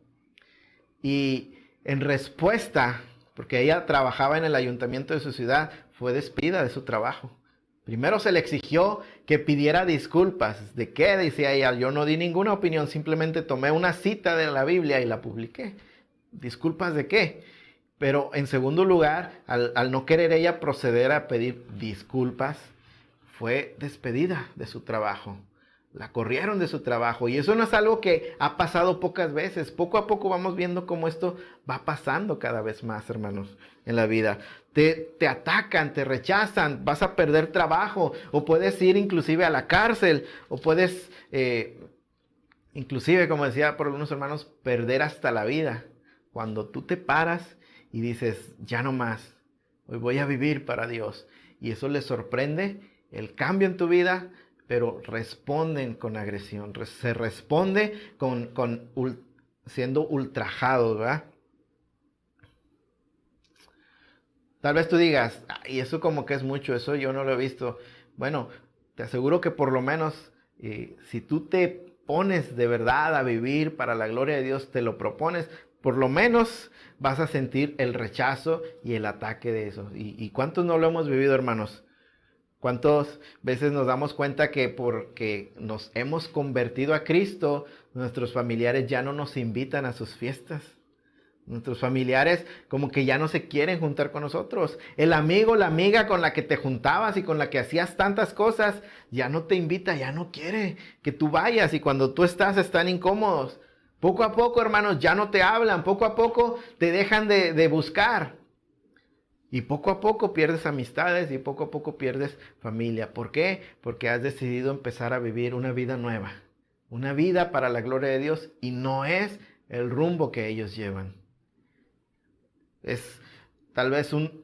Y en respuesta, porque ella trabajaba en el ayuntamiento de su ciudad, fue despedida de su trabajo. Primero se le exigió que pidiera disculpas. ¿De qué? Decía ella, yo no di ninguna opinión, simplemente tomé una cita de la Biblia y la publiqué. ¿Disculpas de qué? Pero en segundo lugar, al no querer ella proceder a pedir disculpas, fue despedida de su trabajo. La corrieron de su trabajo. Y eso no es algo que ha pasado pocas veces. Poco a poco vamos viendo cómo esto va pasando cada vez más, hermanos, en la vida. Te atacan, te rechazan, vas a perder trabajo, o puedes ir inclusive a la cárcel, o puedes, inclusive, como decía por algunos hermanos, perder hasta la vida. Cuando tú te paras y dices, ya no más, hoy voy a vivir para Dios. Y eso les sorprende, el cambio en tu vida, pero responden con agresión, se responde siendo ultrajados, ¿verdad? Tal vez tú digas, y eso como que es mucho, eso yo no lo he visto. Bueno, te aseguro que por lo menos si tú te pones de verdad a vivir para la gloria de Dios, te lo propones, por lo menos vas a sentir el rechazo y el ataque de eso. ¿Y cuántos no lo hemos vivido, hermanos? ¿Cuántas veces nos damos cuenta que porque nos hemos convertido a Cristo, nuestros familiares ya no nos invitan a sus fiestas? Nuestros familiares como que ya no se quieren juntar con nosotros. El amigo, la amiga con la que te juntabas y con la que hacías tantas cosas, ya no te invita, ya no quiere que tú vayas. Y cuando tú están incómodos. Poco a poco, hermanos, ya no te hablan. Poco a poco te dejan de buscar. Y poco a poco pierdes amistades y poco a poco pierdes familia. ¿Por qué? Porque has decidido empezar a vivir una vida nueva. Una vida para la gloria de Dios y no es el rumbo que ellos llevan. Es tal vez un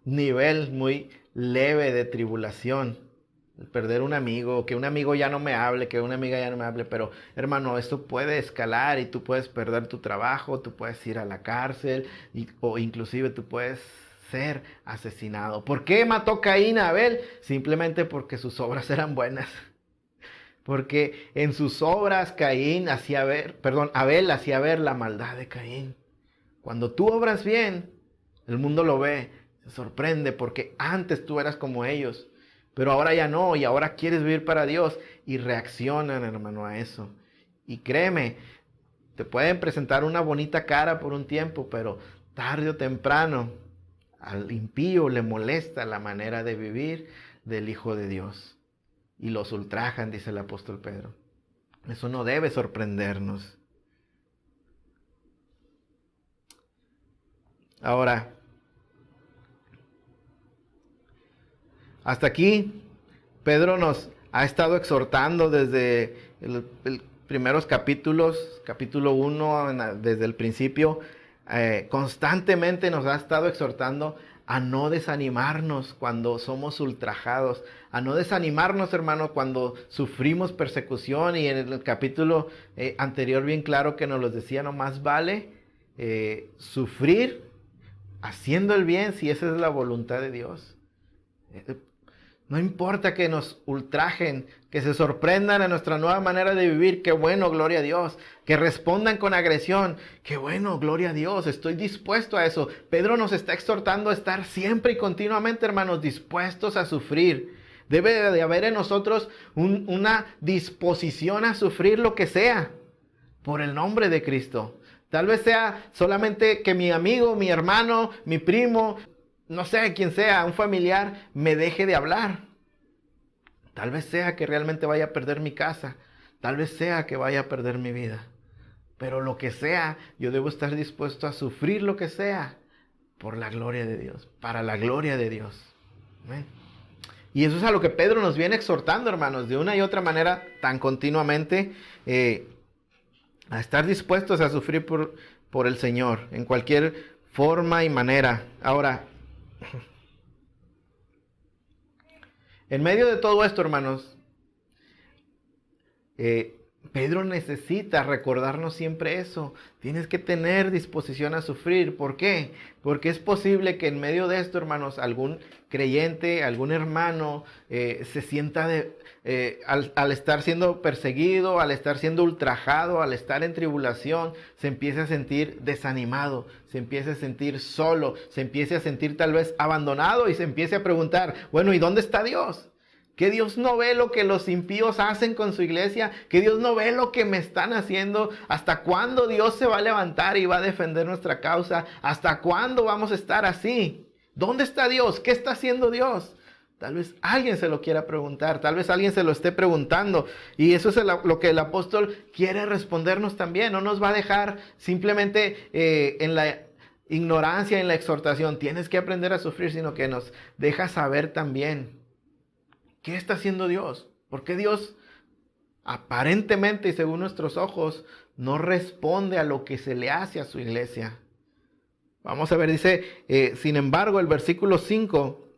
nivel muy leve de tribulación. Perder un amigo, que un amigo ya no me hable, que una amiga ya no me hable, pero hermano, esto puede escalar y tú puedes perder tu trabajo, tú puedes ir a la cárcel o inclusive tú puedes ser asesinado. ¿Por qué mató Caín a Abel? Simplemente porque sus obras eran buenas. Porque en sus obras Abel hacía ver la maldad de Caín. Cuando tú obras bien, el mundo lo ve, se sorprende porque antes tú eras como ellos. Pero ahora ya no, y ahora quieres vivir para Dios. Y reaccionan, hermano, a eso. Y créeme, te pueden presentar una bonita cara por un tiempo, pero tarde o temprano al impío le molesta la manera de vivir del Hijo de Dios. Y los ultrajan, dice el apóstol Pedro. Eso no debe sorprendernos. Ahora, hasta aquí, Pedro nos ha estado exhortando desde el primeros capítulos, capítulo 1, desde el principio, constantemente nos ha estado exhortando a no desanimarnos cuando somos ultrajados, a no desanimarnos, hermano, cuando sufrimos persecución. Y en el capítulo anterior bien claro que nos lo decía, no más vale sufrir haciendo el bien si esa es la voluntad de Dios. No importa que nos ultrajen, que se sorprendan a nuestra nueva manera de vivir, qué bueno, gloria a Dios. Que respondan con agresión, qué bueno, gloria a Dios, estoy dispuesto a eso. Pedro nos está exhortando a estar siempre y continuamente, hermanos, dispuestos a sufrir. Debe de haber en nosotros una disposición a sufrir lo que sea, por el nombre de Cristo. Tal vez sea solamente que mi amigo, mi hermano, mi primo, no sé quién sea, un familiar, me deje de hablar. Tal vez sea que realmente vaya a perder mi casa. Tal vez sea que vaya a perder mi vida. Pero lo que sea, yo debo estar dispuesto a sufrir lo que sea por la gloria de Dios, para la gloria de Dios. Amén. Y eso es a lo que Pedro nos viene exhortando, hermanos, de una y otra manera, tan continuamente, a estar dispuestos a sufrir por el Señor, en cualquier forma y manera. Ahora, en medio de todo esto, hermanos, Pedro necesita recordarnos siempre eso. Tienes que tener disposición a sufrir. ¿Por qué? Porque es posible que en medio de esto, hermanos, algún creyente, algún hermano se sienta al estar siendo perseguido, al estar siendo ultrajado, al estar en tribulación, se empiece a sentir desanimado, se empiece a sentir solo, se empiece a sentir tal vez abandonado y se empiece a preguntar, bueno, ¿y dónde está Dios? Que Dios no ve lo que los impíos hacen con su iglesia, que Dios no ve lo que me están haciendo. ¿Hasta cuándo Dios se va a levantar y va a defender nuestra causa? ¿Hasta cuándo vamos a estar así? ¿Dónde está Dios? ¿Qué está haciendo Dios? Tal vez alguien se lo quiera preguntar, tal vez alguien se lo esté preguntando. Y eso es lo que el apóstol quiere respondernos también. No nos va a dejar simplemente en la ignorancia, en la exhortación. Tienes que aprender a sufrir, sino que nos deja saber también. ¿Qué está haciendo Dios? ¿Por qué Dios aparentemente y según nuestros ojos no responde a lo que se le hace a su iglesia? Vamos a ver, dice, sin embargo, el versículo 5,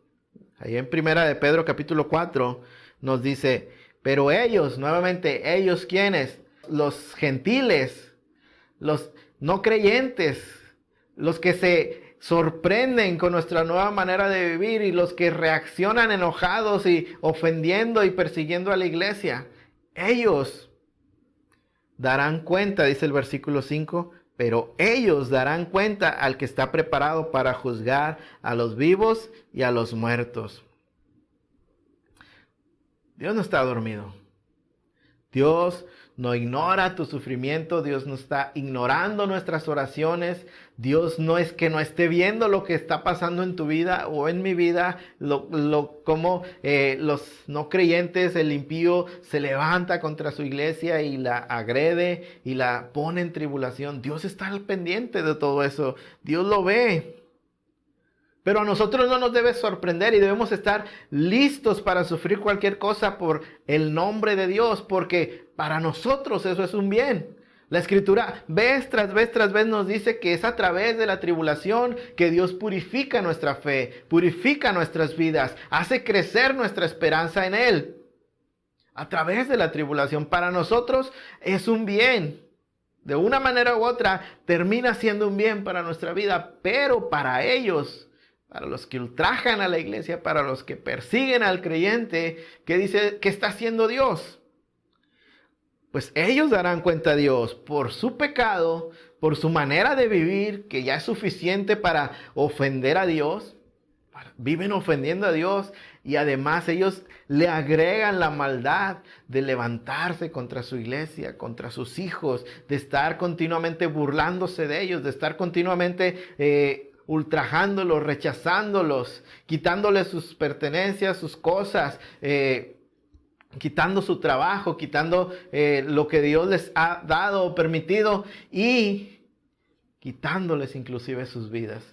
ahí en primera de Pedro capítulo 4, nos dice, pero ellos, nuevamente, ellos ¿quiénes? Los gentiles, los no creyentes, los que se sorprenden con nuestra nueva manera de vivir y los que reaccionan enojados y ofendiendo y persiguiendo a la iglesia. Ellos darán cuenta, dice el versículo 5, pero ellos darán cuenta al que está preparado para juzgar a los vivos y a los muertos. Dios no está dormido. Dios no ignora tu sufrimiento, Dios no está ignorando nuestras oraciones, Dios no es que no esté viendo lo que está pasando en tu vida o en mi vida, como los no creyentes, el impío se levanta contra su iglesia y la agrede y la pone en tribulación. Dios está al pendiente de todo eso, Dios lo ve. Pero a nosotros no nos debe sorprender y debemos estar listos para sufrir cualquier cosa por el nombre de Dios, porque para nosotros eso es un bien. La Escritura vez tras vez nos dice que es a través de la tribulación que Dios purifica nuestra fe, purifica nuestras vidas, hace crecer nuestra esperanza en Él. A través de la tribulación para nosotros es un bien. De una manera u otra termina siendo un bien para nuestra vida, pero para ellos, para los que ultrajan a la iglesia, para los que persiguen al creyente, ¿qué dice? ¿Qué está haciendo Dios? Pues ellos darán cuenta a Dios por su pecado, por su manera de vivir, que ya es suficiente para ofender a Dios. Viven ofendiendo a Dios y además ellos le agregan la maldad de levantarse contra su iglesia, contra sus hijos, de estar continuamente burlándose de ellos, de estar continuamente ultrajándolos, rechazándolos, quitándoles sus pertenencias, sus cosas, quitando su trabajo, quitando lo que Dios les ha dado o permitido y quitándoles inclusive sus vidas.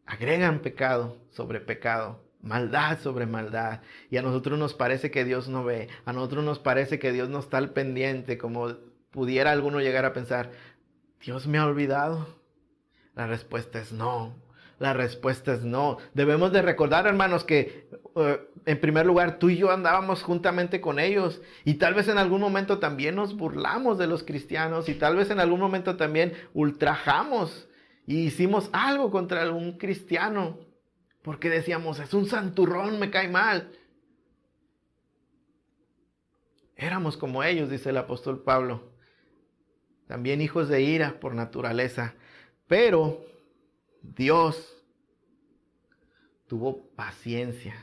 Agregan pecado sobre pecado. Maldad sobre maldad. Y a nosotros nos parece que Dios no ve. A nosotros nos parece que Dios no está al pendiente, como pudiera alguno llegar a pensar. ¿Dios me ha olvidado? La respuesta es no. La respuesta es no. Debemos de recordar, hermanos, que en primer lugar tú y yo andábamos juntamente con ellos. Y tal vez en algún momento también nos burlamos de los cristianos. Y tal vez en algún momento también ultrajamos y hicimos algo contra algún cristiano. Porque decíamos, es un santurrón, me cae mal. Éramos como ellos, dice el apóstol Pablo. También hijos de ira por naturaleza. Pero Dios tuvo paciencia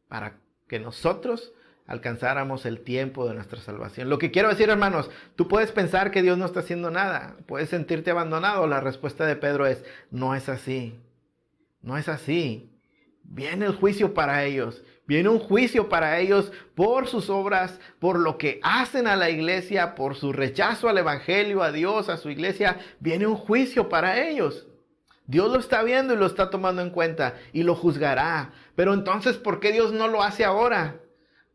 para que nosotros alcanzáramos el tiempo de nuestra salvación. Lo que quiero decir, hermanos, tú puedes pensar que Dios no está haciendo nada. Puedes sentirte abandonado. La respuesta de Pedro es, no es así. No es así. Viene el juicio para ellos. Viene un juicio para ellos por sus obras, por lo que hacen a la iglesia, por su rechazo al evangelio, a Dios, a su iglesia. Viene un juicio para ellos. Dios lo está viendo y lo está tomando en cuenta y lo juzgará. Pero entonces, ¿por qué Dios no lo hace ahora?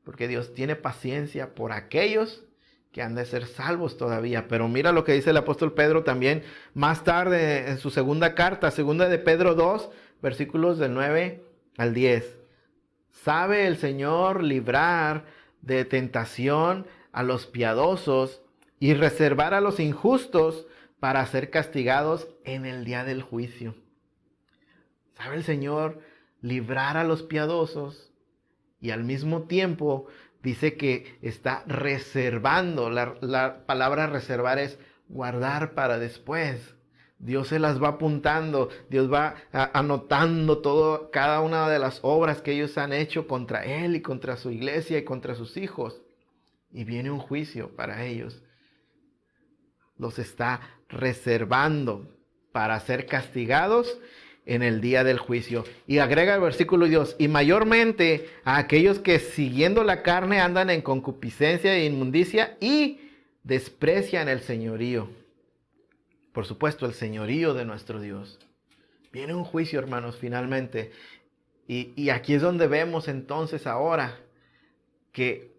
Porque Dios tiene paciencia por aquellos que han de ser salvos todavía. Pero mira lo que dice el apóstol Pedro también más tarde en su segunda carta, segunda de Pedro 2, versículos del 9 al 10. Sabe el Señor librar de tentación a los piadosos y reservar a los injustos para ser castigados en el día del juicio. Sabe el Señor librar a los piadosos y al mismo tiempo dice que está reservando. La palabra reservar es guardar para después. Dios se las va apuntando, Dios va anotando cada una de las obras que ellos han hecho contra Él y contra su iglesia y contra sus hijos. Y viene un juicio para ellos. Los está reservando para ser castigados en el día del juicio. Y agrega el versículo 2, y mayormente a aquellos que siguiendo la carne andan en concupiscencia e inmundicia y desprecian el señorío. Por supuesto, el señorío de nuestro Dios. Viene un juicio, hermanos, finalmente. Y aquí es donde vemos entonces ahora que,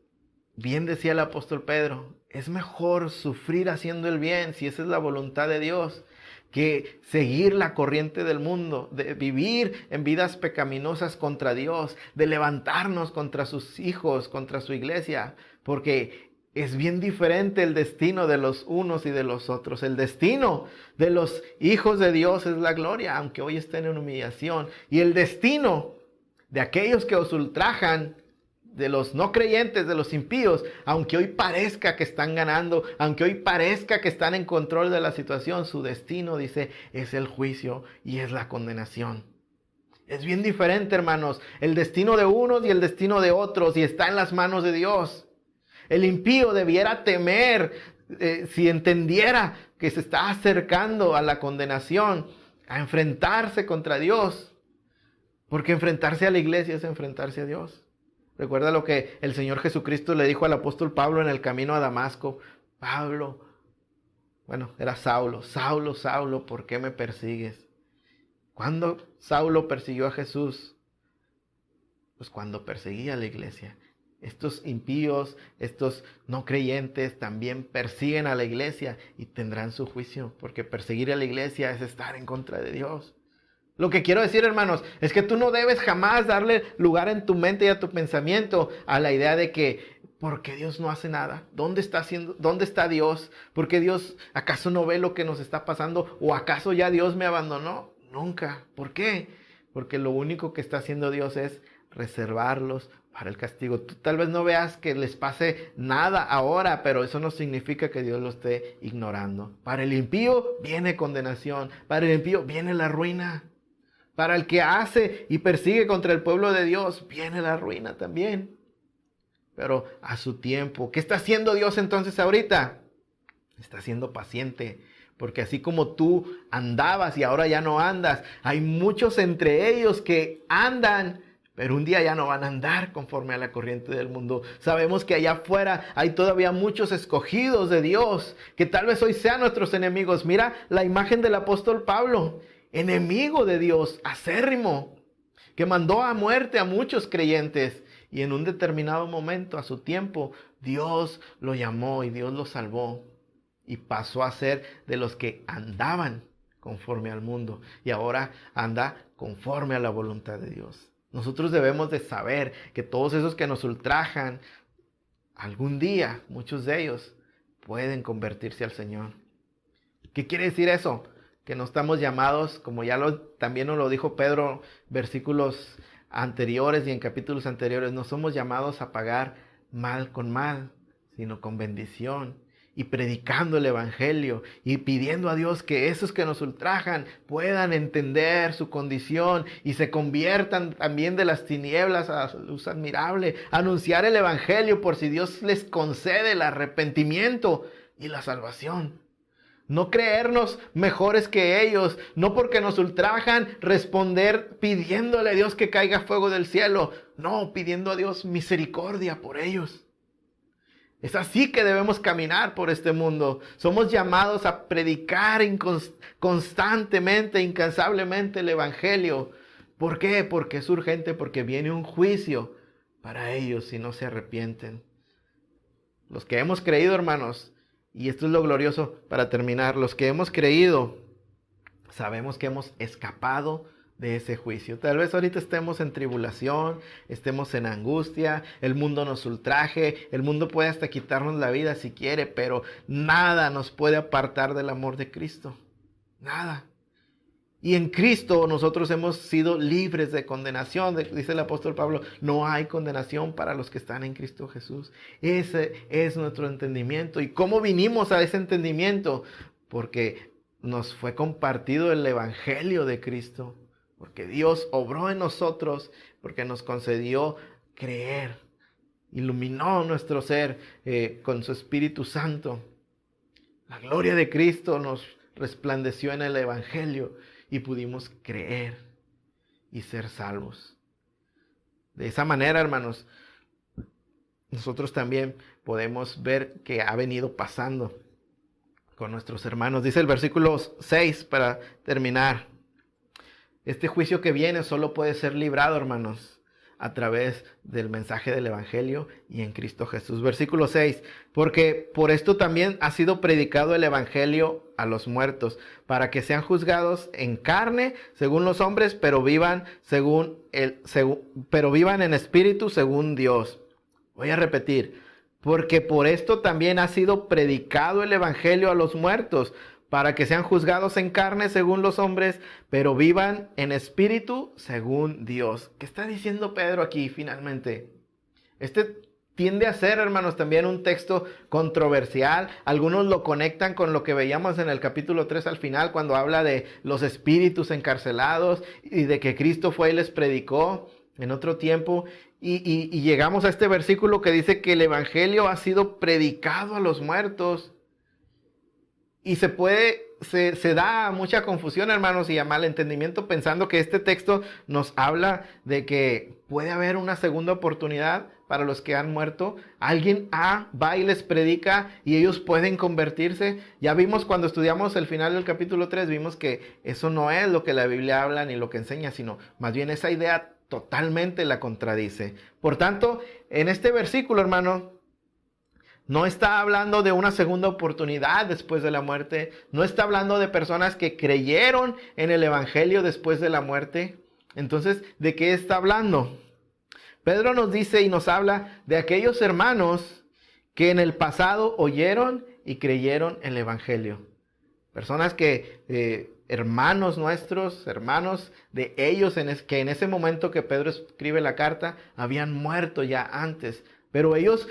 bien decía el apóstol Pedro, es mejor sufrir haciendo el bien, si esa es la voluntad de Dios, que seguir la corriente del mundo, de vivir en vidas pecaminosas contra Dios, de levantarnos contra sus hijos, contra su iglesia, porque es bien diferente el destino de los unos y de los otros. El destino de los hijos de Dios es la gloria, aunque hoy estén en humillación. Y el destino de aquellos que os ultrajan, de los no creyentes, de los impíos, aunque hoy parezca que están ganando, aunque hoy parezca que están en control de la situación, su destino, dice, es el juicio y es la condenación. Es bien diferente, hermanos, el destino de unos y el destino de otros, y está en las manos de Dios. El impío debiera temer si entendiera que se está acercando a la condenación, a enfrentarse contra Dios. Porque enfrentarse a la iglesia es enfrentarse a Dios. Recuerda lo que el Señor Jesucristo le dijo al apóstol Pablo en el camino a Damasco. Pablo, bueno, era Saulo. Saulo, Saulo, ¿por qué me persigues? ¿Cuándo Saulo persiguió a Jesús? Pues cuando perseguía a la iglesia. Estos impíos, estos no creyentes también persiguen a la iglesia y tendrán su juicio, porque perseguir a la iglesia es estar en contra de Dios. Lo que quiero decir, hermanos, es que tú no debes jamás darle lugar en tu mente y a tu pensamiento a la idea de que, ¿por qué Dios no hace nada? ¿Dónde está Dios? ¿Por qué Dios acaso no ve lo que nos está pasando? ¿O acaso ya Dios me abandonó? Nunca. ¿Por qué? Porque lo único que está haciendo Dios es reservarlos para el castigo. Tú tal vez no veas que les pase nada ahora, pero eso no significa que Dios lo esté ignorando. Para el impío viene condenación, para el impío viene la ruina. Para el que hace y persigue contra el pueblo de Dios, viene la ruina también. Pero a su tiempo. ¿Qué está haciendo Dios entonces ahorita? Está siendo paciente. Porque así como tú andabas y ahora ya no andas, hay muchos entre ellos que andan, pero un día ya no van a andar conforme a la corriente del mundo. Sabemos que allá afuera hay todavía muchos escogidos de Dios, que tal vez hoy sean nuestros enemigos. Mira la imagen del apóstol Pablo, enemigo de Dios, acérrimo, que mandó a muerte a muchos creyentes y en un determinado momento, a su tiempo, Dios lo llamó y Dios lo salvó y pasó a ser de los que andaban conforme al mundo y ahora anda conforme a la voluntad de Dios. Nosotros debemos de saber que todos esos que nos ultrajan, algún día, muchos de ellos, pueden convertirse al Señor. ¿Qué quiere decir eso? Que no estamos llamados, como también nos lo dijo Pedro, versículos anteriores y en capítulos anteriores, no somos llamados a pagar mal con mal, sino con bendición. Y predicando el evangelio y pidiendo a Dios que esos que nos ultrajan puedan entender su condición y se conviertan también de las tinieblas a la luz admirable. Anunciar el evangelio por si Dios les concede el arrepentimiento y la salvación. No creernos mejores que ellos, no porque nos ultrajan responder pidiéndole a Dios que caiga fuego del cielo. No, pidiendo a Dios misericordia por ellos. Es así que debemos caminar por este mundo. Somos llamados a predicar constantemente, incansablemente el evangelio. ¿Por qué? Porque es urgente, porque viene un juicio para ellos si no se arrepienten. Los que hemos creído, hermanos, y esto es lo glorioso para terminar, los que hemos creído, sabemos que hemos escapado de ese juicio. Tal vez ahorita estemos en tribulación, estemos en angustia, el mundo nos ultraje, el mundo puede hasta quitarnos la vida si quiere, pero nada nos puede apartar del amor de Cristo. Nada. Y en Cristo nosotros hemos sido libres de condenación. Dice el apóstol Pablo, no hay condenación para los que están en Cristo Jesús. Ese es nuestro entendimiento. ¿Y cómo vinimos a ese entendimiento? Porque nos fue compartido el evangelio de Cristo. Porque Dios obró en nosotros, porque nos concedió creer. Iluminó nuestro ser con su Espíritu Santo. La gloria de Cristo nos resplandeció en el evangelio y pudimos creer y ser salvos. De esa manera, hermanos, nosotros también podemos ver que ha venido pasando con nuestros hermanos. Dice el versículo 6 para terminar. Este juicio que viene solo puede ser librado, hermanos, a través del mensaje del evangelio y en Cristo Jesús. Versículo 6. Porque por esto también ha sido predicado el evangelio a los muertos, para que sean juzgados en carne según los hombres, pero vivan en espíritu según Dios. Voy a repetir. Porque por esto también ha sido predicado el evangelio a los muertos, para que sean juzgados en carne según los hombres, pero vivan en espíritu según Dios. ¿Qué está diciendo Pedro aquí finalmente? Este tiende a ser, hermanos, también un texto controversial. Algunos lo conectan con lo que veíamos en el capítulo 3 al final, cuando habla de los espíritus encarcelados y de que Cristo fue y les predicó en otro tiempo. Y llegamos a este versículo que dice que el evangelio ha sido predicado a los muertos. Y se da mucha confusión, hermanos, y a mal entendimiento, pensando que este texto nos habla de que puede haber una segunda oportunidad para los que han muerto. Alguien va y les predica y ellos pueden convertirse. Ya vimos cuando estudiamos el final del capítulo 3, vimos que eso no es lo que la Biblia habla ni lo que enseña, sino más bien esa idea totalmente la contradice. Por tanto, en este versículo, hermano, no está hablando de una segunda oportunidad después de la muerte. No está hablando de personas que creyeron en el evangelio después de la muerte. Entonces, ¿de qué está hablando? Pedro nos dice y nos habla de aquellos hermanos que en el pasado oyeron y creyeron en el evangelio. Personas que, hermanos nuestros, hermanos de ellos, que en ese momento que Pedro escribe la carta, habían muerto ya antes. Pero ellos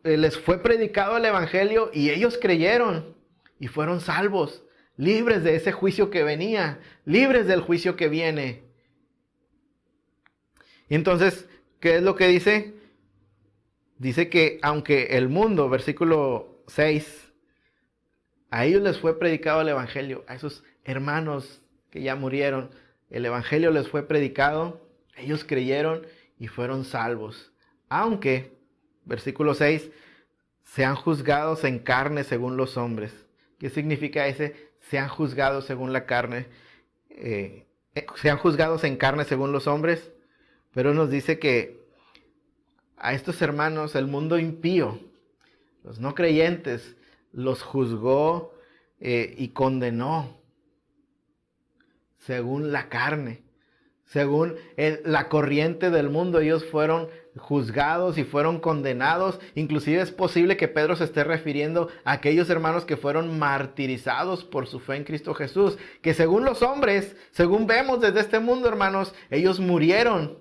les fue predicado el evangelio y ellos creyeron y fueron salvos, libres de ese juicio que venía, libres del juicio que viene. Y entonces, ¿qué es lo que dice? Dice que aunque el mundo, versículo 6, a ellos les fue predicado el evangelio, a esos hermanos que ya murieron, el evangelio les fue predicado, ellos creyeron y fueron salvos. Aunque versículo 6, sean juzgados en carne según los hombres. ¿Qué significa ese? Sean juzgados según la carne. Sean juzgados en carne según los hombres. Pero nos dice que a estos hermanos el mundo impío, los no creyentes, los juzgó y condenó según la carne, según la corriente del mundo. Ellos fueron juzgados y fueron condenados. Inclusive es posible que Pedro se esté refiriendo a aquellos hermanos que fueron martirizados por su fe en Cristo Jesús, que según los hombres, según vemos desde este mundo, hermanos, ellos murieron.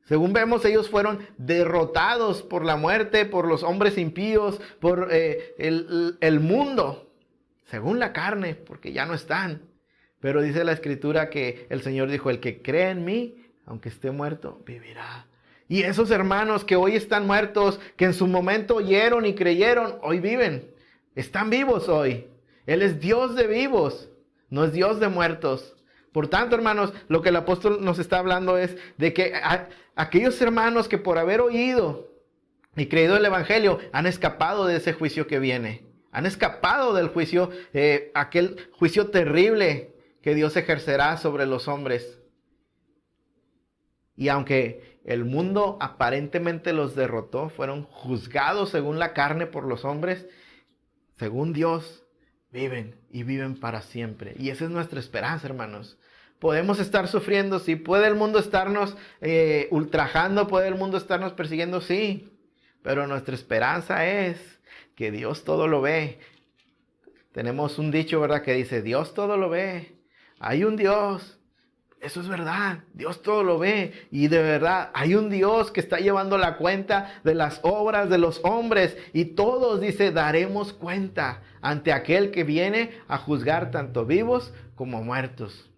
Según vemos, ellos fueron derrotados por la muerte, por los hombres impíos, por el mundo, según la carne, porque ya no están. Pero dice la Escritura que el Señor dijo: el que cree en mí, aunque esté muerto, vivirá. Y esos hermanos que hoy están muertos, que en su momento oyeron y creyeron, hoy viven. Están vivos hoy. Él es Dios de vivos, no es Dios de muertos. Por tanto, hermanos, lo que el apóstol nos está hablando es de que aquellos hermanos que por haber oído y creído el evangelio han escapado de ese juicio que viene. Han escapado del juicio, aquel juicio terrible que Dios ejercerá sobre los hombres. Y aunque el mundo aparentemente los derrotó, fueron juzgados según la carne por los hombres, según Dios viven y viven para siempre. Y esa es nuestra esperanza, hermanos. Podemos estar sufriendo, sí. Puede el mundo estarnos ultrajando, puede el mundo estarnos persiguiendo, sí. Pero nuestra esperanza es que Dios todo lo ve. Tenemos un dicho, ¿verdad?, que dice: Dios todo lo ve. Hay un Dios. Eso es verdad. Dios todo lo ve. Y de verdad, hay un Dios que está llevando la cuenta de las obras de los hombres. Y todos, dice, daremos cuenta ante aquel que viene a juzgar tanto vivos como muertos.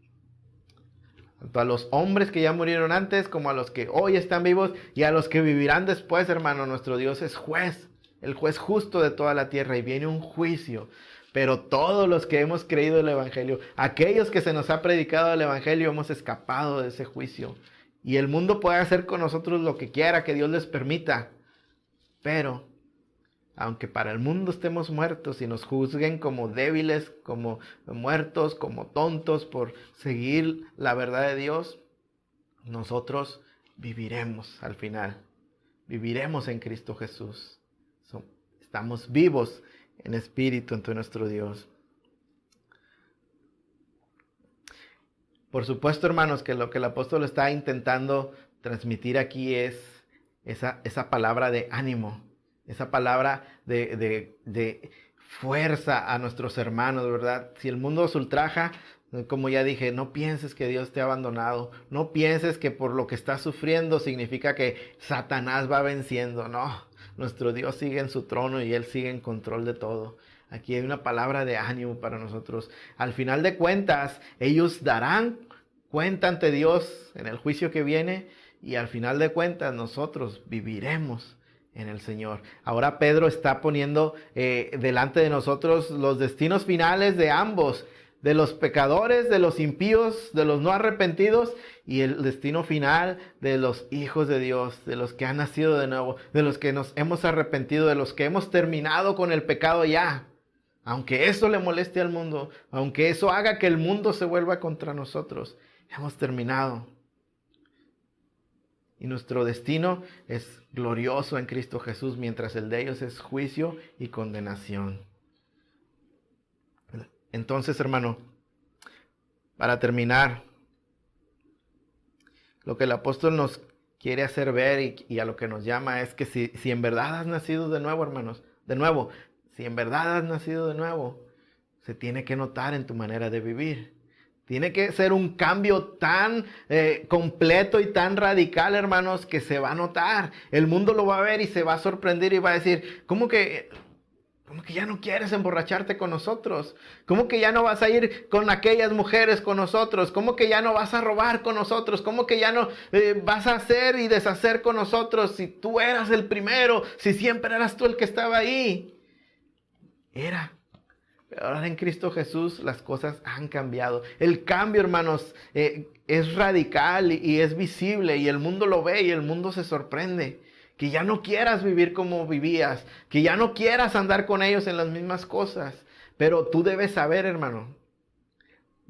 Tanto a los hombres que ya murieron antes, como a los que hoy están vivos y a los que vivirán después, hermano. Nuestro Dios es juez, el juez justo de toda la tierra, y viene un juicio. Pero todos los que hemos creído el evangelio, aquellos que se nos ha predicado el evangelio, hemos escapado de ese juicio. Y el mundo puede hacer con nosotros lo que quiera, que Dios les permita. Pero aunque para el mundo estemos muertos y nos juzguen como débiles, como muertos, como tontos por seguir la verdad de Dios, nosotros viviremos al final. Viviremos en Cristo Jesús. Estamos vivos en espíritu ante nuestro Dios. Por supuesto, hermanos, que lo que el apóstol está intentando transmitir aquí es esa palabra de ánimo. Esa palabra de fuerza a nuestros hermanos, ¿verdad? Si el mundo os ultraja, como ya dije, no pienses que Dios te ha abandonado. No pienses que por lo que estás sufriendo significa que Satanás va venciendo. No, nuestro Dios sigue en su trono y Él sigue en control de todo. Aquí hay una palabra de ánimo para nosotros. Al final de cuentas, ellos darán cuenta ante Dios en el juicio que viene, y al final de cuentas nosotros viviremos en el Señor. Ahora Pedro está poniendo delante de nosotros los destinos finales de ambos, de los pecadores, de los impíos, de los no arrepentidos, y el destino final de los hijos de Dios, de los que han nacido de nuevo, de los que nos hemos arrepentido, de los que hemos terminado con el pecado ya. Aunque eso le moleste al mundo, aunque eso haga que el mundo se vuelva contra nosotros, hemos terminado. Y nuestro destino es glorioso en Cristo Jesús, mientras el de ellos es juicio y condenación. Entonces, hermano, para terminar, lo que el apóstol nos quiere hacer ver y a lo que nos llama es que si en verdad has nacido de nuevo, hermanos, si en verdad has nacido de nuevo, se tiene que notar en tu manera de vivir. Tiene que ser un cambio tan completo y tan radical, hermanos, que se va a notar. El mundo lo va a ver y se va a sorprender y va a decir: ¿cómo que ya no quieres emborracharte con nosotros? ¿Cómo que ya no vas a ir con aquellas mujeres con nosotros? ¿Cómo que ya no vas a robar con nosotros? ¿Cómo que ya no vas a hacer y deshacer con nosotros? Si tú eras el primero, si siempre eras tú el que estaba ahí. Pero ahora en Cristo Jesús las cosas han cambiado. El cambio, hermanos, es radical y es visible, y el mundo lo ve y el mundo se sorprende. Que ya no quieras vivir como vivías, que ya no quieras andar con ellos en las mismas cosas. Pero tú debes saber, hermano,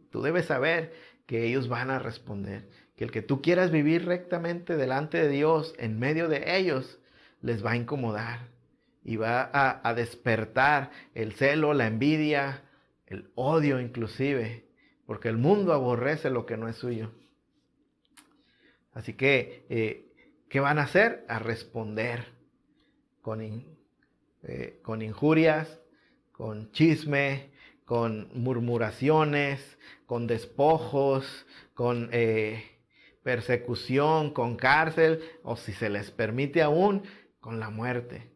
tú debes saber que ellos van a responder, que el que tú quieras vivir rectamente delante de Dios, en medio de ellos, les va a incomodar y va a despertar el celo, la envidia, el odio inclusive, porque el mundo aborrece lo que no es suyo. Así que, ¿qué van a hacer? A responder con injurias, con chisme, con murmuraciones, con despojos, con persecución, con cárcel, o si se les permite aún, con la muerte.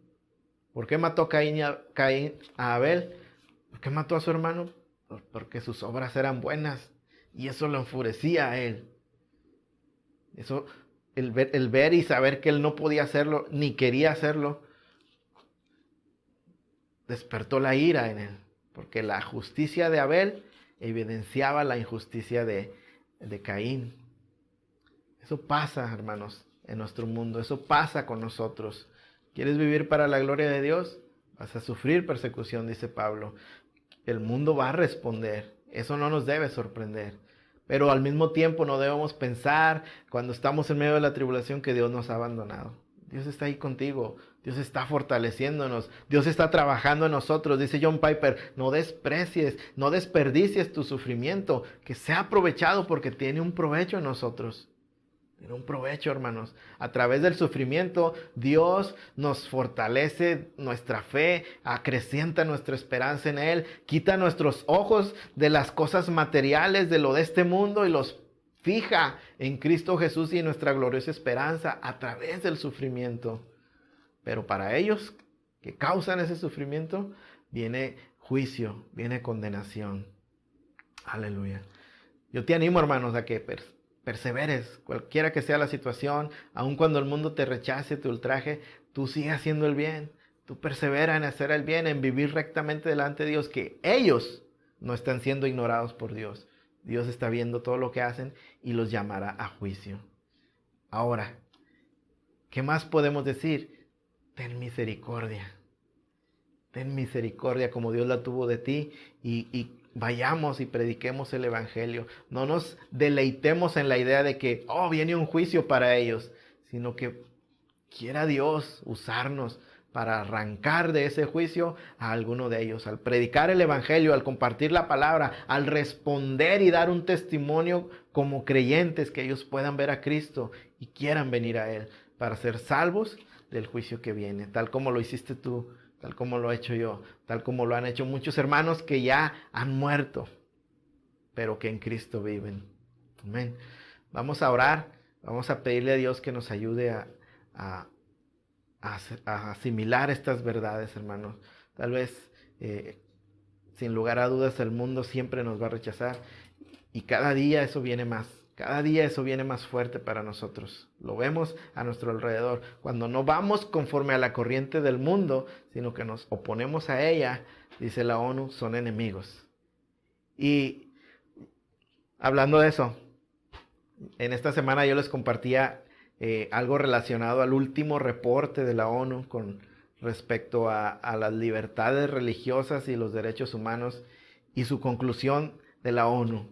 ¿Por qué mató Caín a Abel? ¿Por qué mató a su hermano? Porque sus obras eran buenas y eso lo enfurecía a él. Eso, el ver y saber que él no podía hacerlo, ni quería hacerlo, despertó la ira en él. Porque la justicia de Abel evidenciaba la injusticia de Caín. Eso pasa, hermanos, en nuestro mundo. Eso pasa con nosotros. ¿Quieres vivir para la gloria de Dios? Vas a sufrir persecución, dice Pablo. El mundo va a responder. Eso no nos debe sorprender. Pero al mismo tiempo no debemos pensar cuando estamos en medio de la tribulación que Dios nos ha abandonado. Dios está ahí contigo. Dios está fortaleciéndonos. Dios está trabajando en nosotros. Dice John Piper, no desprecies, no desperdicies tu sufrimiento, que sea aprovechado porque tiene un provecho en nosotros. Tiene un provecho, hermanos. A través del sufrimiento, Dios nos fortalece nuestra fe, acrecienta nuestra esperanza en Él, quita nuestros ojos de las cosas materiales, de lo de este mundo, y los fija en Cristo Jesús y en nuestra gloriosa esperanza a través del sufrimiento. Pero para ellos que causan ese sufrimiento, viene juicio, viene condenación. Aleluya. Yo te animo, hermanos, a que perseveres, cualquiera que sea la situación, aun cuando el mundo te rechace, te ultraje, tú sigue haciendo el bien. Tú persevera en hacer el bien, en vivir rectamente delante de Dios, que ellos no están siendo ignorados por Dios. Dios está viendo todo lo que hacen y los llamará a juicio. Ahora, ¿qué más podemos decir? Ten misericordia. Ten misericordia como Dios la tuvo de ti y vayamos y prediquemos el evangelio. No nos deleitemos en la idea de que, viene un juicio para ellos, sino que quiera Dios usarnos para arrancar de ese juicio a alguno de ellos. Al predicar el evangelio, al compartir la palabra, al responder y dar un testimonio como creyentes, que ellos puedan ver a Cristo y quieran venir a Él para ser salvos del juicio que viene, tal como lo hiciste tú, tal como lo he hecho yo, tal como lo han hecho muchos hermanos que ya han muerto, pero que en Cristo viven. Amén. Vamos a orar, vamos a pedirle a Dios que nos ayude a asimilar estas verdades, hermanos. Tal vez, sin lugar a dudas, el mundo siempre nos va a rechazar y cada día eso viene más. Cada día eso viene más fuerte para nosotros. Lo vemos a nuestro alrededor. Cuando no vamos conforme a la corriente del mundo, sino que nos oponemos a ella, dice la ONU, son enemigos. Y hablando de eso, en esta semana yo les compartía algo relacionado al último reporte de la ONU con respecto a las libertades religiosas y los derechos humanos, y su conclusión de la ONU,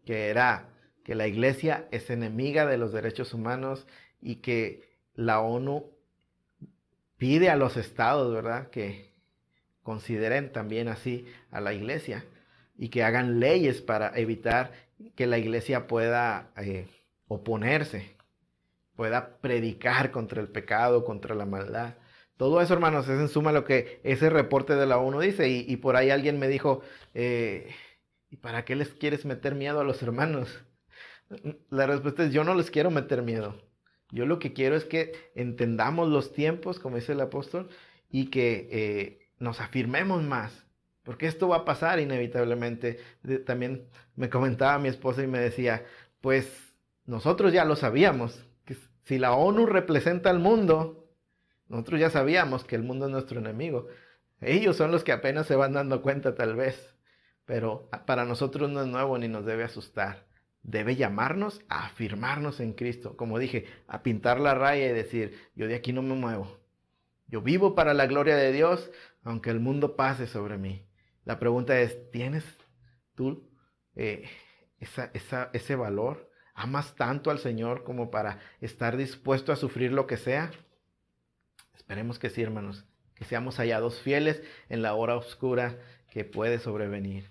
que era que la iglesia es enemiga de los derechos humanos y que la ONU pide a los estados, ¿verdad?, que consideren también así a la iglesia y que hagan leyes para evitar que la iglesia pueda oponerse, pueda predicar contra el pecado, contra la maldad. Todo eso, hermanos, es en suma lo que ese reporte de la ONU dice. Y por ahí alguien me dijo, ¿y para qué les quieres meter miedo a los hermanos? La respuesta es, yo no les quiero meter miedo. Yo lo que quiero es que entendamos los tiempos, como dice el apóstol, y que nos afirmemos más. Porque esto va a pasar inevitablemente. También me comentaba mi esposa y me decía, pues nosotros ya lo sabíamos, que si la ONU representa al mundo, nosotros ya sabíamos que el mundo es nuestro enemigo. Ellos son los que apenas se van dando cuenta tal vez, pero para nosotros no es nuevo ni nos debe asustar. Debe llamarnos a afirmarnos en Cristo, como dije, a pintar la raya y decir, yo de aquí no me muevo. Yo vivo para la gloria de Dios, aunque el mundo pase sobre mí. La pregunta es, ¿tienes tú ese valor? ¿Amas tanto al Señor como para estar dispuesto a sufrir lo que sea? Esperemos que sí, hermanos, que seamos hallados fieles en la hora oscura que puede sobrevenir.